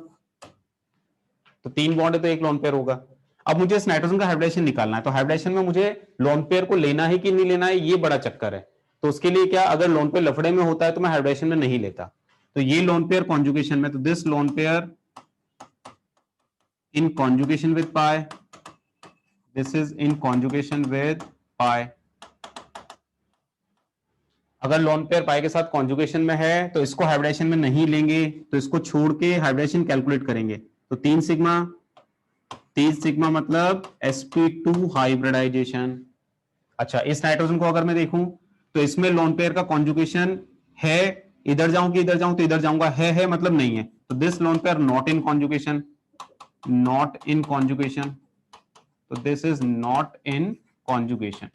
तो 3 बॉन्ड है तो 1 लोन पेयर होगा। अब मुझे इस नाइट्रोजन का हाइब्रिडेशन निकालना है, तो हाइब्रिडेशन में मुझे लोन पेयर को लेना है कि नहीं लेना है, ये बड़ा चक्कर है। तो उसके लिए क्या, अगर लोन पेयर लफड़े में होता है तो मैं हाइब्रिडेशन में नहीं लेता। तो ये लोन पेयर कॉन्जुगेशन में, तो this lone pair in conjugation with pi, this is in conjugation with pi. अगर लोन पेयर पाई के साथ कॉन्जुगेशन में है तो इसको हाइब्रिडेशन में नहीं लेंगे, तो इसको छोड़ के हाइब्रिडेशन कैलकुलेट करेंगे। तो 3 सिग्मा मतलब sp2 हाइब्रिडाइजेशन। अच्छा, इस नाइट्रोजन को अगर मैं देखूं तो इसमें लोन पेयर का कॉन्जुगेशन है, इधर जाऊं कि इधर जाऊं, तो इधर जाऊंगा, है मतलब नहीं है। तो this lone pair not in conjugation, not in conjugation, तो this is not in conjugation.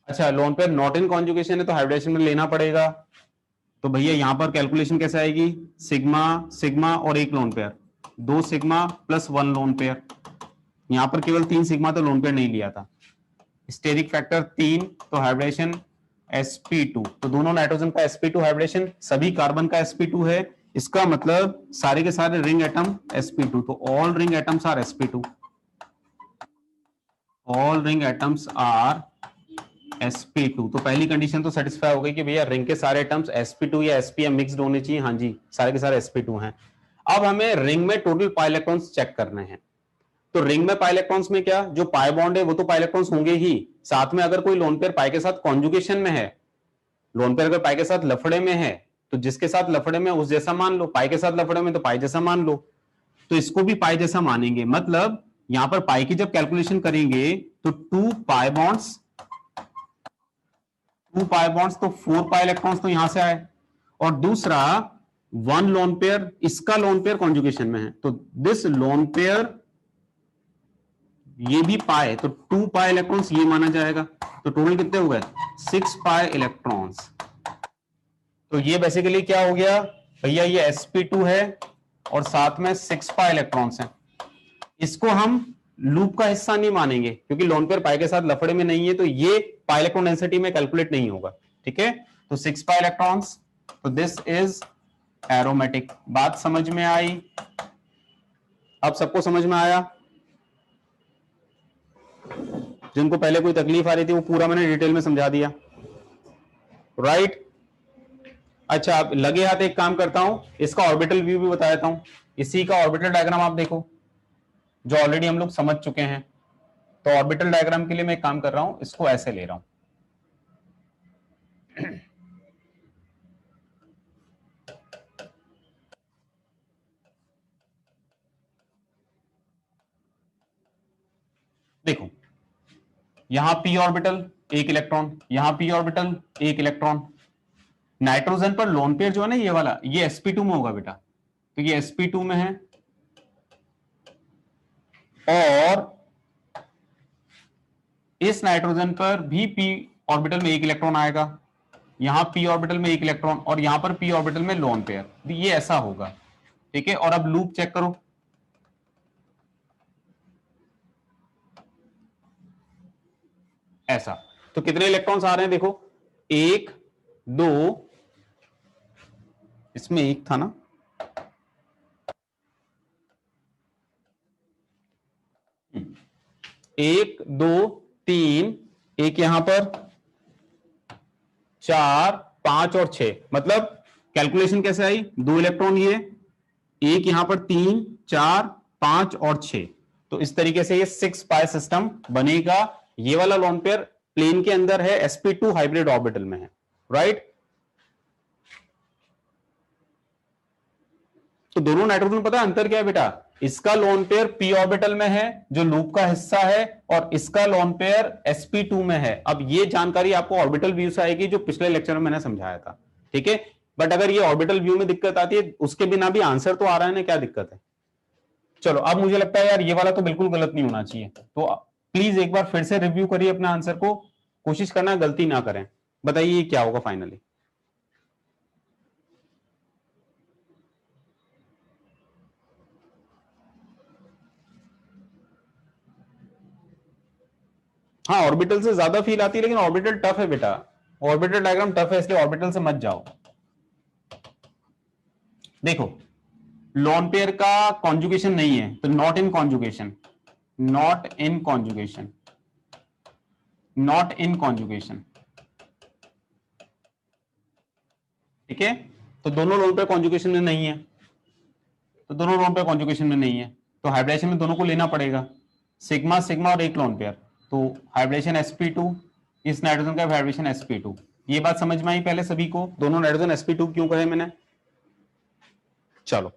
अच्छा, lone pair not in conjugation है तो हाइब्रिडेशन में लेना पड़ेगा। तो भैया यहां पर कैलकुलेशन कैसे आएगी, सिग्मा सिग्मा और 1 lone pair, 2 sigma plus 1 lone pair. यहां पर केवल 3 सिग्मा, तो लोन पेयर नहीं लिया था। स्टेरिक फैक्टर 3, तो हाइब्रिडेशन sp2, तो दोनों नाइट्रोजन का sp2 हाइब्रिडेशन, सभी कार्बन का sp2 है। इसका मतलब सारे के सारे रिंग एटम sp2, तो all ring atoms are sp2, all ring atoms are sp2। तो पहली कंडीशन तो सेटिस्फाई हो गई कि भैया रिंग के सारे एटम्स sp2 या spm मिक्स्ड होने चाहिए। हाँ जी, सारे के सारे sp2 हैं। अब हमें रिंग में टोटल पाई इलेक्ट्रॉन्स चेक करने हैं। तो रिंग में पाई इलेक्ट्रॉन्स में क्या, जो पाई बॉन्ड है वो तो पाई इलेक्ट्रॉन्स होंगे ही, साथ में अगर कोई लोन पेयर पाई के साथ कॉन्जुगेशन में है, लोन पेयर अगर पाई के साथ लफड़े में है तो जिसके साथ लफड़े में उस जैसा मान लो, पाई के साथ लफड़े में तो पाई जैसा मान लो। तो इसको भी पाई जैसा मानेंगे, मतलब यहां पर पाई की जब कैलकुलेशन करेंगे तो 2 पाई बॉन्ड्स तो 4 पाई इलेक्ट्रॉन्स तो यहां से आए, और दूसरा 1 लोन पेयर, इसका लोन पेयर कॉन्जुगेशन में है, तो दिस लोन पेयर ये भी पाए, तो 2 पाई इलेक्ट्रॉन्स ये माना जाएगा। तो टोटल कितने हो गए, 6 पाई इलेक्ट्रॉन्स। तो ये बेसिकली क्या हो गया भैया, ये sp2 है और साथ में 6 पाई इलेक्ट्रॉन्स हैं। इसको हम लूप का हिस्सा नहीं मानेंगे क्योंकि लोन पेयर पाई के साथ लफड़े में नहीं है, तो ये पाई इलेक्ट्रॉन डेंसिटी में कैलकुलेट नहीं होगा। ठीक है, तो 6 पाई इलेक्ट्रॉन्स, तो दिस इज एरोमेटिक। बात समझ में आई? अब सबको समझ में आया? जिनको पहले कोई तकलीफ आ रही थी वो पूरा मैंने डिटेल में समझा दिया, राइट? अच्छा, अब लगे हाथ एक काम करता हूं, इसका ऑर्बिटल व्यू भी बता देता हूं। इसी का ऑर्बिटल डायग्राम आप देखो, जो ऑलरेडी हम लोग समझ चुके हैं। तो ऑर्बिटल डायग्राम के लिए मैं एक काम कर रहा हूं, इसको ऐसे ले रहा हूं। देखो, यहां p ऑर्बिटल 1 इलेक्ट्रॉन, यहां p ऑर्बिटल 1 इलेक्ट्रॉन। नाइट्रोजन पर लोन पेयर जो है ना, ये वाला, ये sp2 में होगा बेटा, तो ये sp2 में है। और इस नाइट्रोजन पर भी p ऑर्बिटल में 1 इलेक्ट्रॉन आएगा, यहां p ऑर्बिटल में 1 इलेक्ट्रॉन, और यहां पर p ऑर्बिटल में लोन पेयर। ये ऐसा होगा, ठीक है। और अब लूप चेक करो, ऐसा। तो कितने इलेक्ट्रॉन्स आ रहे हैं देखो, 1 2, इसमें 1 था ना, 1 2 3, एक यहां पर 4 5 और 6, मतलब कैलकुलेशन कैसे आई, 2 इलेक्ट्रॉन ये, एक यहां पर 3 4 5 और 6। तो इस तरीके से ये 6 पाई सिस्टम बनेगा। ये वाला लोन पेयर प्लेन के अंदर है, sp2 हाइब्रिड ऑर्बिटल में है, राइट? तो दोनों नाइट्रोजन, पता है अंतर क्या है बेटा, इसका लोन पेयर p ऑर्बिटल में है जो लूप का हिस्सा है, और इसका लोन पेयर sp2 में है। अब ये जानकारी आपको ऑर्बिटल व्यू से आएगी जो पिछले लेक्चर में मैंने समझाया था, ठीक है। बट अगर ये ऑर्बिटल व्यू में दिक्कत आती है, उसके बिना भी आंसर तो आ रहा है ना, क्या दिक्कत है? चलो, अब मुझे लगता है यार ये वाला तो बिल्कुल गलत नहीं होना चाहिए, तो प्लीज एक बार फिर से रिव्यू करिए अपने आंसर को। कोशिश करना गलती ना करें। बताइए ये क्या होगा फाइनली? हाँ, ऑर्बिटल से ज्यादा फील आती है, लेकिन ऑर्बिटल टफ है बेटा, ऑर्बिटल डायग्राम टफ है, इसलिए ऑर्बिटल से मत जाओ। देखो, लोन पेयर का कॉन्जुगेशन नहीं है तो not in conjugation, not in conjugation, not in conjugation, ठीक है। तो दोनों लोन पेयर कॉन्जुगेशन में नहीं है, तो दोनों लोन पेयर कॉन्जुगेशन में नहीं है, तो हाइब्रिडेशन में दोनों को लेना पड़ेगा, सिग्मा सिग्मा और एक लोन पेयर। तो हाइब्रिडेशन sp2, इस नाइट्रोजन का हाइब्रिडेशन sp2। ये बात समझ में आई पहले सभी को, दोनों नाइट्रोजन sp2 क्यों कहे मैंने? चलो,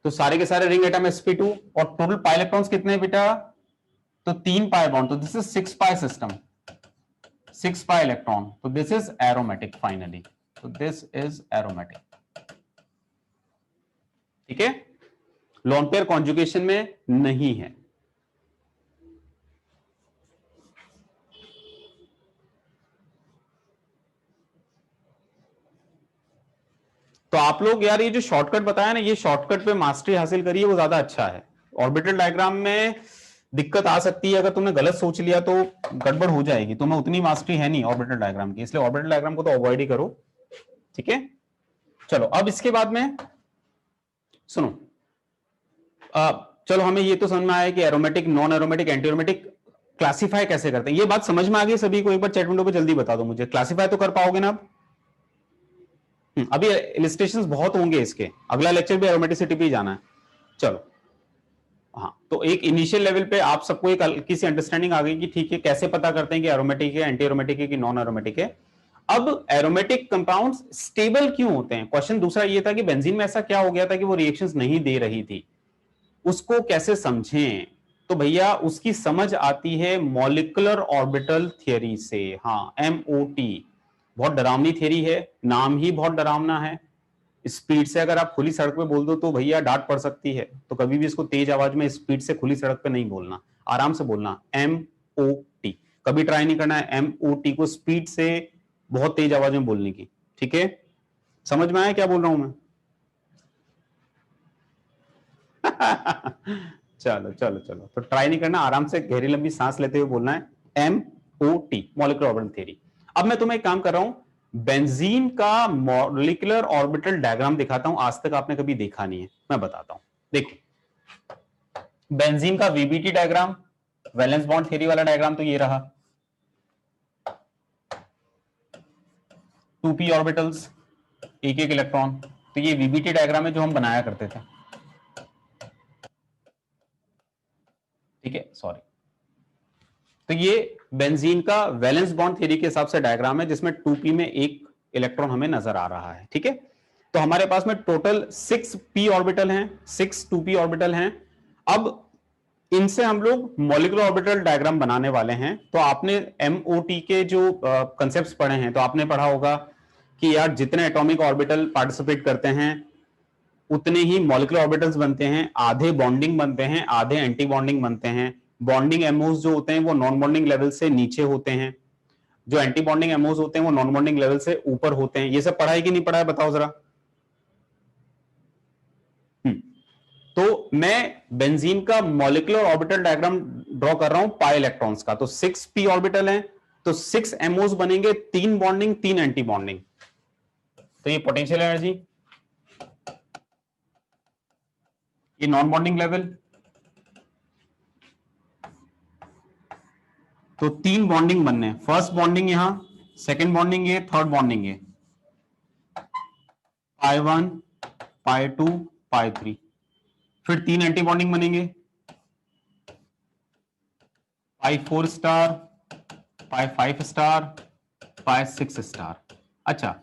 तो सारे के सारे रिंग एटम sp2 और टोटल पाई इलेक्ट्रॉन्स कितने हैं बेटा? तो 3 पाई बॉन्ड, तो this is 6 pi system, 6 pi electron, तो दिस इज एरोमेटिक फाइनली, तो दिस इज एरोमेटिक, ठीक है। लोन पेयर कॉन्जुगेशन में नहीं है। तो आप लोग यार ये जो शॉर्टकट बताया ना, ये शॉर्टकट पे मास्टरी हासिल करिए, वो ज्यादा अच्छा है। ऑर्बिटल डायग्राम में दिक्कत आ सकती है, अगर तुमने गलत सोच लिया तो गड़बड़ हो जाएगी, तुम्हें उतनी मास्टरी है नहीं ऑर्बिटल डायग्राम की, इसलिए ऑर्बिटल डायग्राम को तो अवॉइड ही करो, ठीक है। चलो अब इसके बाद में सुनो, चलो हमें ये तो समझ में आया कि aromatic, non aromatic, anti aromatic classify कैसे करते हैं, ये बात समझ में आ गई सभी को? एक बार चैट विंडो पे जल्दी बता दो मुझे, क्लासिफाई तो कर पाओगे ना आप? अभी इलिस्ट्रेशंस बहुत होंगे इसके, अगला लेक्चर भी एरोमेटिसिटी पे ही जाना है। चलो, हाँ, तो एक इनिशियल लेवल पे आप सबको एक हल्की सी अंडरस्टैंडिंग आ गई कि ठीक है कैसे पता करते हैं कि एरोमेटिक है, एंटी एरोमेटिक है कि नॉन एरोमेटिक है। अब एरोमेटिक कंपाउंड्स स्टेबल क्यों होते हैं? क्वेश्चन दूसरा ये था कि बेंजीन में ऐसा क्या हो गया था कि वो रिएक्शंस नहीं दे रही थी, उसको कैसे समझें? तो भैया उसकी समझ आती है मॉलिक्यूलर ऑर्बिटल थ्योरी से। हाँ, MOT बहुत डरावनी थ्योरी है, नाम ही बहुत डरावना है। स्पीड से अगर आप खुली सड़क पे बोल दो तो भैया डांट पड़ सकती है, तो कभी भी इसको तेज आवाज में स्पीड से खुली सड़क पे नहीं बोलना, आराम से बोलना MOT। कभी ट्राई नहीं करना है MOT को स्पीड से बहुत तेज आवाज में बोलने की, ठीक है। समझ में आया क्या बोल रहा हूं मैं? चलो चलो चलो, तो ट्राई नहीं करना, आराम से गहरी लंबी सांस लेते हुए बोलना है MOT, मॉलिक्यूलर ऑर्बिटल थ्योरी। अब मैं तुम्हें एक काम कर रहा हूं, बेंजीन का मॉलिक्यूलर ऑर्बिटल डायग्राम दिखाता हूं, आज तक आपने कभी देखा नहीं है, मैं बताता हूं। देखिए, बेंजीन का VBT diagram, valence bond theory वाला डायग्राम तो ये रहा, 2p ऑर्बिटल्स, एक एक इलेक्ट्रॉन, तो ये VBT डायग्राम है जो हम बनाया करते थे, ठीक है, सॉरी। तो ये बेंजीन का वैलेंस बॉन्ड थ्योरी के हिसाब से डायग्राम है जिसमें 2p में एक इलेक्ट्रॉन हमें नजर आ रहा है, ठीक है। तो हमारे पास में टोटल 6p ऑर्बिटल हैं, 6 2p ऑर्बिटल हैं। अब इनसे हम लोग मॉलिक्यूलर ऑर्बिटल डायग्राम बनाने वाले हैं। तो आपने MOT के जो कंसेप्ट्स पढ़े हैं, तो आपने पढ़ा होगा कि यार जितने एटॉमिक ऑर्बिटल पार्टिसिपेट करते हैं उतने ही मॉलिक्यूलर ऑर्बिटल्स बनते हैं, आधे बॉन्डिंग बनते हैं, आधे एंटी बॉन्डिंग बनते हैं। बॉन्डिंग एमओस जो होते हैं वो नॉन बॉन्डिंग लेवल से नीचे होते हैं, जो एंटी बॉन्डिंग एमओस होते हैं वो नॉन बॉन्डिंग लेवल से ऊपर होते हैं। ये सब पढ़ा है कि नहीं पढ़ा है, बताओ जरा। तो मैं बेंजीन का मॉलिक्यूलर ऑर्बिटल डायग्राम ड्रॉ कर रहा हूं पाई इलेक्ट्रॉन्स का। तो 6p ऑर्बिटल है, तो 6 एमओस बनेंगे, 3 बॉन्डिंग 3 एंटी बॉन्डिंग। तो ये पोटेंशियल एनर्जी, ये नॉन बॉन्डिंग लेवल, तो 3 बॉन्डिंग बनने हैं, फर्स्ट बॉन्डिंग यहां, सेकंड बॉन्डिंग ये, थर्ड बॉन्डिंग ये, पाई 1 पाई 2 पाई 3, फिर 3 एंटी बॉन्डिंग बनेंगे, पाई 4 स्टार, पाई 5 स्टार, पाई 6 स्टार। अच्छा,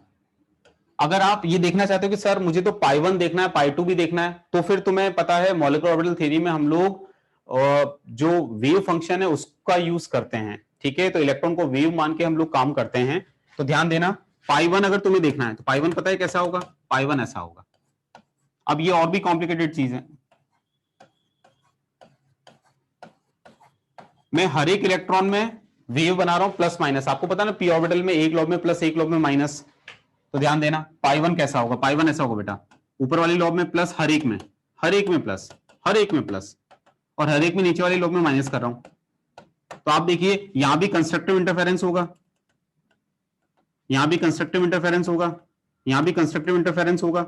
अगर आप ये देखना चाहते हो कि सर मुझे तो पाई 1 देखना है, पाई 2 भी देखना है, तो फिर तुम्हें पता है मॉलिक्यूलर ऑर्बिटल थ्योरी में हम लोग जो वेव फंक्शन है उसका यूज करते हैं, ठीक है। तो इलेक्ट्रॉन को वेव मान के हम लोग काम करते हैं। तो ध्यान देना, पाई 1 अगर तुम्हें देखना है तो पाई 1 पता है कैसा होगा, पाई 1 ऐसा होगा। अब ये और भी कॉम्प्लिकेटेड चीज है, मैं हर एक इलेक्ट्रॉन में वेव बना रहा हूं प्लस माइनस, आपको पता ना पी ऑर्बिटल में एक लोब में प्लस एक लोब में माइनस, तो ध्यान देना पाई वन कैसा होगा, पाई वन ऐसा होगा बेटा, ऊपर वाली लोब में प्लस, हर एक में प्लस, हर एक में प्लस, और हर एक में नीचे वाली लोब में माइनस कर रहा हूं। तो आप देखिए यहां भी कंस्ट्रक्टिव इंटरफेरेंस होगा, यहां भी कंस्ट्रक्टिव इंटरफेरेंस होगा, यहां भी कंस्ट्रक्टिव इंटरफेरेंस होगा,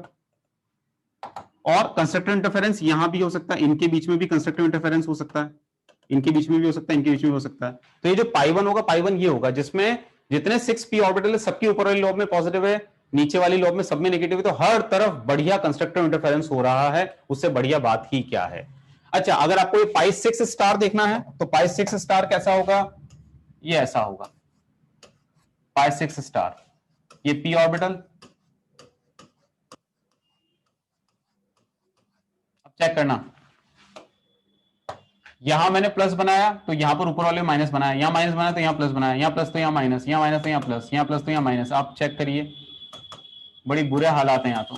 और कंस्ट्रक्टिव इंटरफेरेंस यहां भी हो सकता है, इनके बीच में भी कंस्ट्रक्टिव इंटरफेरेंस हो सकता है, इनके बीच में भी हो सकता है, इनके बीच में भी हो सकता है। तो ये जो पाई वन होगा, पाई वन ये होगा जिसमें जितने 6p ऑर्बिटल है सबकी ऊपर वाली लोब में पॉजिटिव है, नीचे वाली लोब में सब में नेगेटिव है, तो हर तरफ बढ़िया कंस्ट्रक्टिव इंटरफेरेंस हो रहा है, उससे बढ़िया बात ही क्या है। अच्छा, अगर आपको ये पाई 6 स्टार देखना है तो पाई 6 स्टार कैसा होगा, ये ऐसा होगा, पाई 6 स्टार, ये p ऑर्बिटल, अब चेक करना, यहां मैंने प्लस बनाया तो यहां पर ऊपर वाले माइनस बनाया, यहां माइनस बनाया तो यहां प्लस बनाया, यहां प्लस तो यहां माइनस, यहां माइनस तो यहां प्लस, यहां प्लस तो यहां माइनस, आप चेक करिए, बड़ी बुरे हालात हैं यहां तो,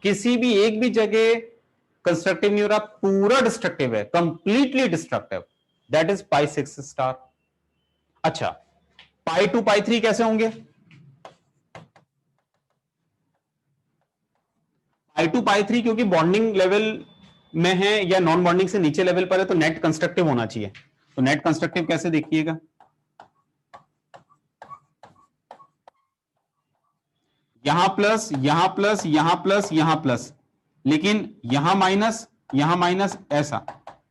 किसी भी एक भी जगह कंस्ट्रक्टिव नहीं हो रहा, पूरा डिस्ट्रक्टिव है, completely destructive, that is pi 6 star. अच्छा, पाई 2 पाई 3 कैसे होंगे, पाई 2 पाई 3 क्योंकि बॉन्डिंग लेवल में है या नॉन बॉन्डिंग से नीचे लेवल पर है, तो नेट कंस्ट्रक्टिव होना चाहिए। तो नेट कंस्ट्रक्टिव कैसे देखिएगा, यहां प्लस, यहां प्लस, यहां प्लस, यहां प्लस, लेकिन यहां माइनस ऐसा,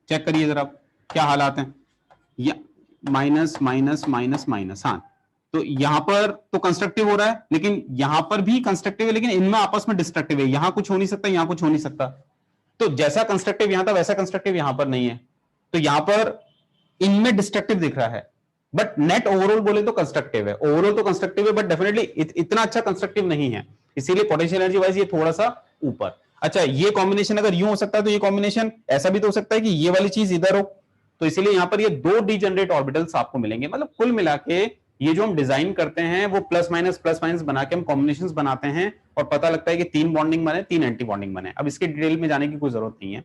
चेक करिए जरा क्या हालात हैं, या माइनस माइनस माइनस माइनस, हाँ, तो यहां पर तो कंस्ट्रक्टिव हो रहा है, लेकिन यहां पर भी कंस्ट्रक्टिव है, लेकिन इनमें आपस में डिस्ट्रक्टिव है, यहां कुछ हो नहीं सकता, यहां कुछ हो नहीं सकता, तो जैसा कंस्ट्रक्टिव यहां था वैसा कंस्ट्रक्टिव यहां पर नहीं है, तो यहां पर इनमें डिस्ट्रक्टिव दिख रहा है, बट नेट ओवरऑल बोले तो कंस्ट्रक्टिव है, ओवरऑल तो कंस्ट्रक्टिव है, बट डेफिनेटली इतना अच्छा कंस्ट्रक्टिव नहीं है, इसीलिए पोटेंशियल एनर्जी वाइज ये थोड़ा सा ऊपर। अच्छा, ये कॉम्बिनेशन अगर यूं हो सकता है तो ये कॉम्बिनेशन ऐसा भी तो हो सकता है कि ये वाली चीज इधर हो, तो इसीलिए यहां पर ये दो डीजनरेट ऑर्बिटल्स आपको मिलेंगे, मतलब कुल मिला के ये जो हम डिजाइन करते हैं वो प्लस माइनस बना के हम कॉम्बिनेशंस बनाते हैं, और पता लगता है कि 3 बॉन्डिंग बने, 3 एंटी बॉन्डिंग बने। अब इसके डिटेल में जाने की कोई जरूरत नहीं है।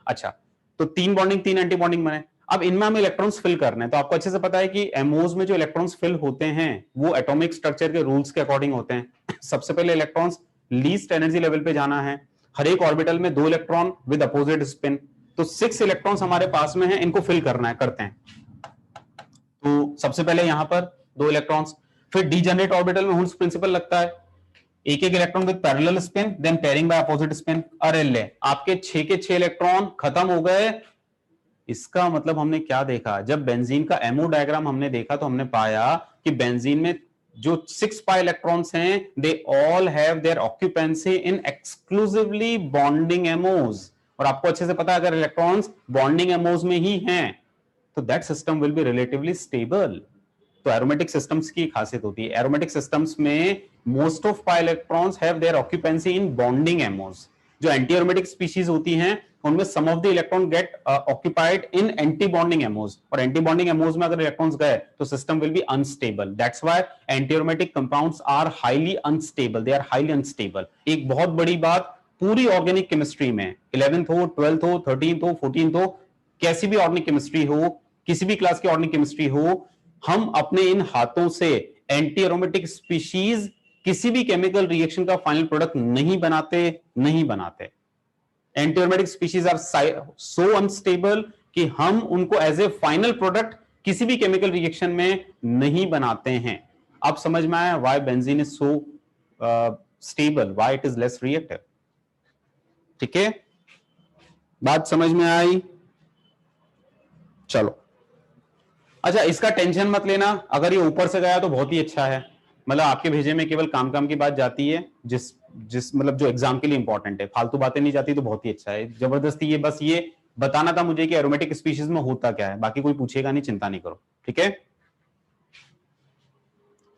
अच्छा, तो 3 बॉन्डिंग 3 एंटी बॉन्डिंग बने, अब इनमें हमें इलेक्ट्रॉन्स फिल करने हैं, तो आपको अच्छे से पता है कि एमओज में जो इलेक्ट्रॉन्स फिल होते हैं वो एटॉमिक स्ट्रक्चर के रूल्स के अकॉर्डिंग होते हैं। सबसे पहले इलेक्ट्रॉन्स लीस्ट एनर्जी लेवल पे जाना है, हर एक ऑर्बिटल में 2 इलेक्ट्रॉन विद अपोजिट स्पिन, तो 6 इलेक्ट्रॉन्स हमारे पास में है, इनको फिल करना है, करते हैं। तो सबसे पहले यहां पर 2 इलेक्ट्रॉन्स, फिर डीजनरेट ऑर्बिटल में हुल्स प्रिंसिपल लगता है, एक एक electron with parallel spin then pairing by opposite spin. अरे ले, आपके 6 के 6 इलेक्ट्रॉन खत्म हो गए। इसका मतलब हमने क्या देखा, जब बेंजीन का एमओ डायग्राम हमने देखा तो हमने पाया कि बेंजीन में जो 6 पाई इलेक्ट्रॉन्स हैं they all have their occupancy in exclusively bonding MOs, और आपको अच्छे से पता है अगर इलेक्ट्रॉन्स बॉन्डिंग एमओज में ही हैं तो that system will be relatively stable. तो एरोमेटिक सिस्टम्स की खासियत होती है, एरोमेटिक सिस्टम्स में most of pi electrons have their occupancy in bonding MOs. जो एंटी एरोमेटिक स्पीशीज होती हैं उनमें some of the electron get occupied in anti bonding MOs, और एंटी बॉन्डिंग एमओज में अगर इलेक्ट्रॉन्स गए तो system will be unstable. That's why anti aromatic compounds are highly unstable, they are highly unstable. एक बहुत बड़ी बात पूरी ऑर्गेनिक केमिस्ट्री में, 11th हो, 12th हो, 13th हो, 14th हो, कैसी भी ऑर्गेनिक केमिस्ट्री हो, किसी भी क्लास की ऑर्गेनिक केमिस्ट्री हो, हम अपने इन हाथों से एंटी एरोमेटिक स्पीशीज किसी भी केमिकल रिएक्शन का फाइनल प्रोडक्ट नहीं बनाते। Anti aromatic species are so unstable कि हम उनको एज ए फाइनल प्रोडक्ट किसी भी केमिकल रिएक्शन में नहीं बनाते हैं। अब समझ में आया why benzene is so stable, why it is less reactive. ठीक है, बात समझ में आई? चलो, अच्छा, इसका टेंशन मत लेना, अगर ये ऊपर से गया तो बहुत ही अच्छा है, मतलब आपके भेजे में केवल काम काम की बात जाती है, जिस जिस मतलब जो एग्जाम के लिए इंपॉर्टेंट है, फालतू बातें नहीं जाती, तो बहुत ही अच्छा है। जबरदस्ती ये बस ये बताना था मुझे कि एरोमेटिक स्पीशीज में होता क्या है, बाकी कोई पूछेगा नहीं, चिंता नहीं करो। ठीक है,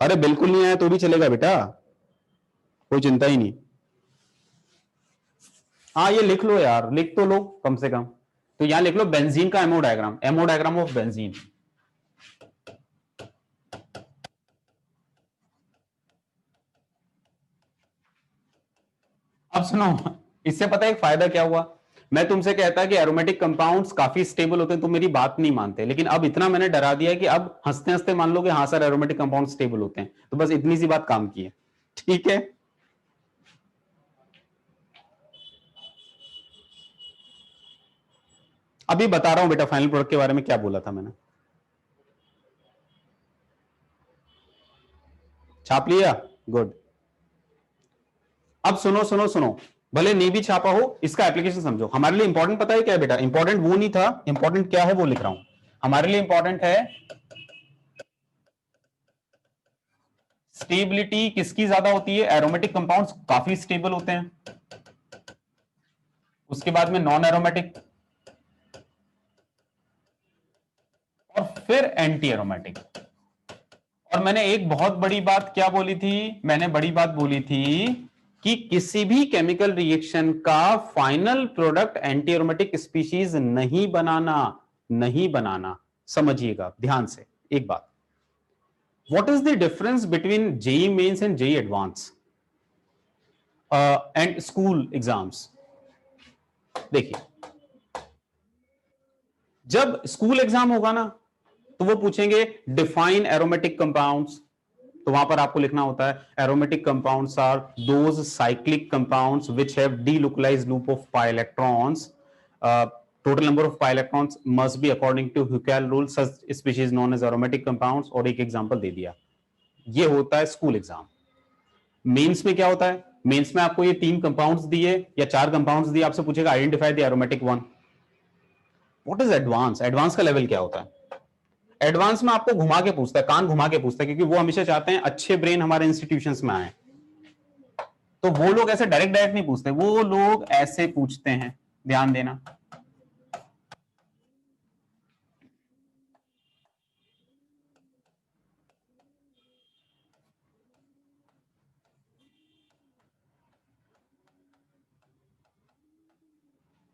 अरे बिल्कुल नहीं आया तो भी चलेगा बेटा, कोई चिंता ही नहीं। हाँ, ये लिख लो यार, लिख तो लो कम से कम। तो यहां लिख लो बेंजीन का एमओ डायग्राम ऑफ बेंजीन। अब सुनो, इससे पता है एक फायदा क्या हुआ, मैं तुमसे कहता कि एरोमेटिक कंपाउंड्स काफी स्टेबल होते हैं, तो मेरी बात नहीं मानते, लेकिन अब इतना मैंने डरा दिया कि अब हंसते हंसते मान लोगे हाँ सर एरोमेटिक कंपाउंड स्टेबल होते हैं, तो बस इतनी सी बात काम की है। ठीक है, अभी बता रहा हूं बेटा फाइनल प्रोडक्ट के बारे में क्या बोला था मैंने। छाप लिया, गुड। अब सुनो सुनो सुनो, भले नहीं भी छापा हो, इसका एप्लीकेशन समझो। हमारे लिए इंपॉर्टेंट पता है क्या है बेटा? इंपॉर्टेंट वो नहीं था, इंपॉर्टेंट क्या है वो लिख रहा हूं। हमारे लिए इंपॉर्टेंट है स्टेबिलिटी किसकी ज्यादा होती है? एरोमेटिक कंपाउंड्स काफी स्टेबल होते हैं, उसके बाद में नॉन एरोमेटिक, और फिर एंटी एरोमेटिक। और मैंने एक बहुत बड़ी बात क्या बोली थी? मैंने बड़ी बात बोली थी कि किसी भी केमिकल रिएक्शन का final product anti aromatic species नहीं बनाना, नहीं बनाना। समझिएगा ध्यान से एक बात, what is the difference between JEE mains and JEE advance and school exams? देखिए, जब स्कूल एग्जाम होगा ना, तो वो पूछेंगे डिफाइन एरोमेटिक कंपाउंड्स, तो वहां पर आपको लिखना होता है aromatic compounds are those cyclic compounds which have delocalised loop of pi electrons, total number of pi electrons must be according to Huckel rule, such species known as aromatic compounds, और एक example दे दिया। ये होता है school exam. Mains में क्या होता है? मेंस में आपको ये 3 कंपाउंड्स दिए या 4 कंपाउंड्स दिए, आपसे पूछेगा identify the aromatic one. What is advance? Advance का लेवल क्या होता है? एडवांस में आपको घुमा के पूछता है, कान घुमा के पूछता है, क्योंकि वो हमेशा चाहते हैं अच्छे ब्रेन हमारे इंस्टीट्यूशंस में आए। तो वो लोग ऐसे डायरेक्ट डायरेक्ट नहीं पूछते, वो लोग ऐसे पूछते हैं, ध्यान देना।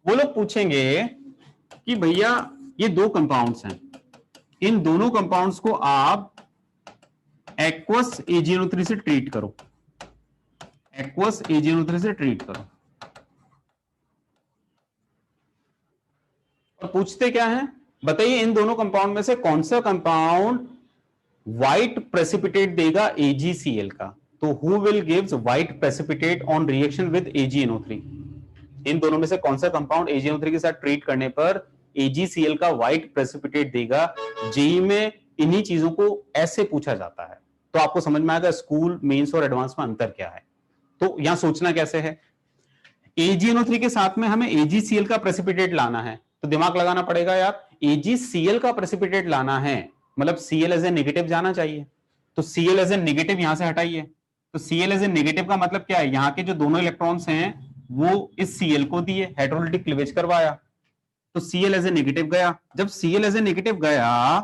वो लोग पूछेंगे कि भैया ये 2 कंपाउंड्स हैं, इन दोनों कंपाउंड्स को आप एक्वस AgNO3 से ट्रीट करो, एक्वस AgNO3 से ट्रीट करो। और पूछते क्या है? बताइए इन दोनों कंपाउंड में से कौन सा कंपाउंड व्हाइट प्रेसिपिटेट देगा AgCl का? तो who will gives white precipitate on reaction with AgNO3? इन दोनों में से कौन सा कंपाउंड AgNO3 के साथ ट्रीट करने पर AgCl का व्हाइट प्रेसिपिटेट देगा? जेई में इन्हीं चीजों को ऐसे पूछा जाता है। तो आपको समझ में आएगा स्कूल, मेंस और एडवांस में अंतर क्या है। तो यहां सोचना कैसे है, AgNO3 के साथ में हमें AgCl का प्रेसिपिटेट लाना है, तो दिमाग लगाना पड़ेगा यार। AgCl का प्रेसिपिटेट लाना है मतलब Cl एज ए नेगेटिव जाना चाहिए, तो Cl एज ए नेगेटिव यहां से हटाइए। तो Cl एज ए नेगेटिव का मतलब क्या है? यहां के जो दोनों इलेक्ट्रॉन्स हैं वो इस Cl को दिए, हाइड्रोलिटिक क्लीवेज करवाया, तो Cl एज ए नेगेटिव गया। जब Cl एज ए नेगेटिव गया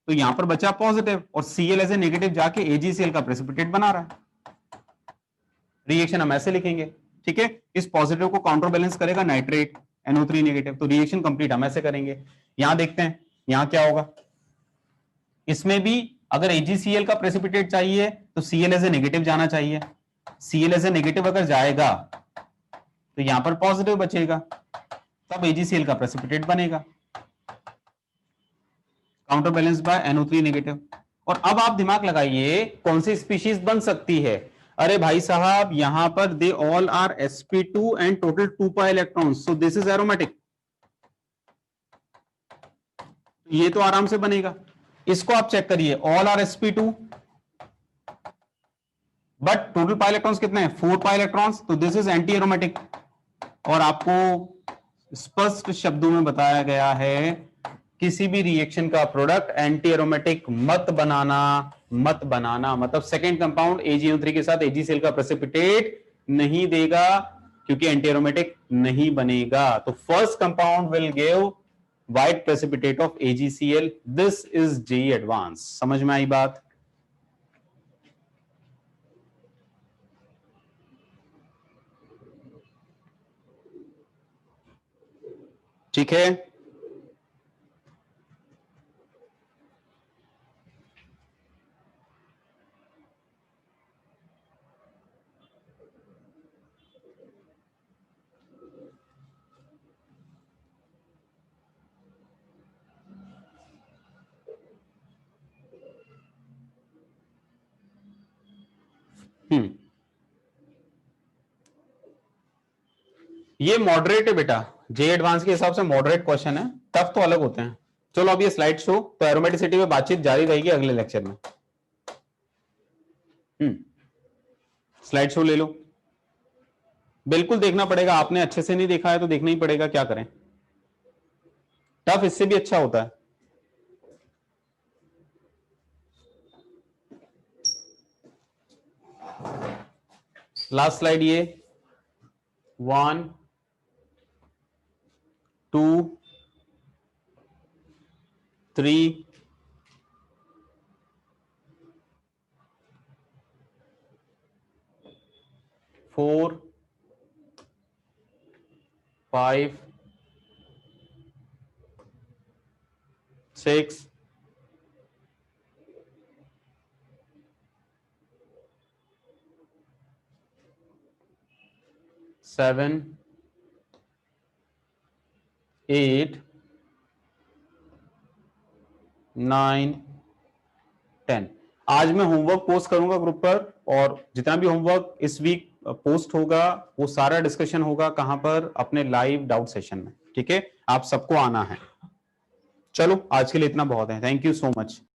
तो यहां पर बचा पॉजिटिव, और Cl एज ए नेगेटिव जाके AgCl का प्रेसिपिटेट बना रहा है। रिएक्शन हम ऐसे लिखेंगे, ठीक है। इस पॉजिटिव को काउंटर बैलेंस करेगा नाइट्रेट NO3 नेगेटिव, तो रिएक्शन कंप्लीट हम ऐसे करेंगे। यहां देखते हैं यहां क्या होगा। इसमें भी अगर AgCl का प्रेसिपिटेट चाहिए तो Cl एज ए नेगेटिव जाना चाहिए। Cl एज ए नेगेटिव अगर जाएगा तो यहां पर पॉजिटिव बचेगा, तब AgCl का प्रेसिपिटेट बनेगा, counter balance bye NO3 negative. और अब आप दिमाग लगाइए कौन सी स्पीशीज बन सकती है। अरे भाई साहब यहां पर they all are sp2 and total 2 pi electrons, so this is aromatic, ये तो आराम से बनेगा। इसको आप चेक करिए, all are sp2 but total pi electrons कितने हैं? 4 पाई इलेक्ट्रॉन्स, तो दिस इज एंटी एरोमेटिक। और आपको स्पष्ट शब्दों में बताया गया है किसी भी रिएक्शन का प्रोडक्ट एंटी एरोमेटिक मत बनाना, मत बनाना। मतलब सेकेंड कंपाउंड AgNO3 के साथ AgCl का प्रेसिपिटेट नहीं देगा, क्योंकि एंटी एरोमेटिक नहीं बनेगा। तो first compound will give white precipitate of AgCl, this is JEE advance. समझ में आई बात? ठीक है, ये मॉडरेट है बेटा, जे एडवांस के हिसाब से मॉडरेट क्वेश्चन है, टफ तो अलग होते हैं। चलो अब ये स्लाइड शो, तो एरोमेटिसिटी पे बातचीत जारी रहेगी अगले लेक्चर में। स्लाइड शो ले लो, बिल्कुल देखना पड़ेगा, आपने अच्छे से नहीं देखा है तो देखना ही पड़ेगा, क्या करें, टफ इससे भी अच्छा होता है। लास्ट स्लाइड ये 1 2 3 4 5 6 7 8 9 10। आज मैं होमवर्क पोस्ट करूंगा ग्रुप पर, और जितना भी होमवर्क इस वीक पोस्ट होगा वो सारा डिस्कशन होगा कहां पर, अपने लाइव डाउट सेशन में, ठीक है, आप सबको आना है। चलो आज के लिए इतना बहुत है, थैंक यू सो मच।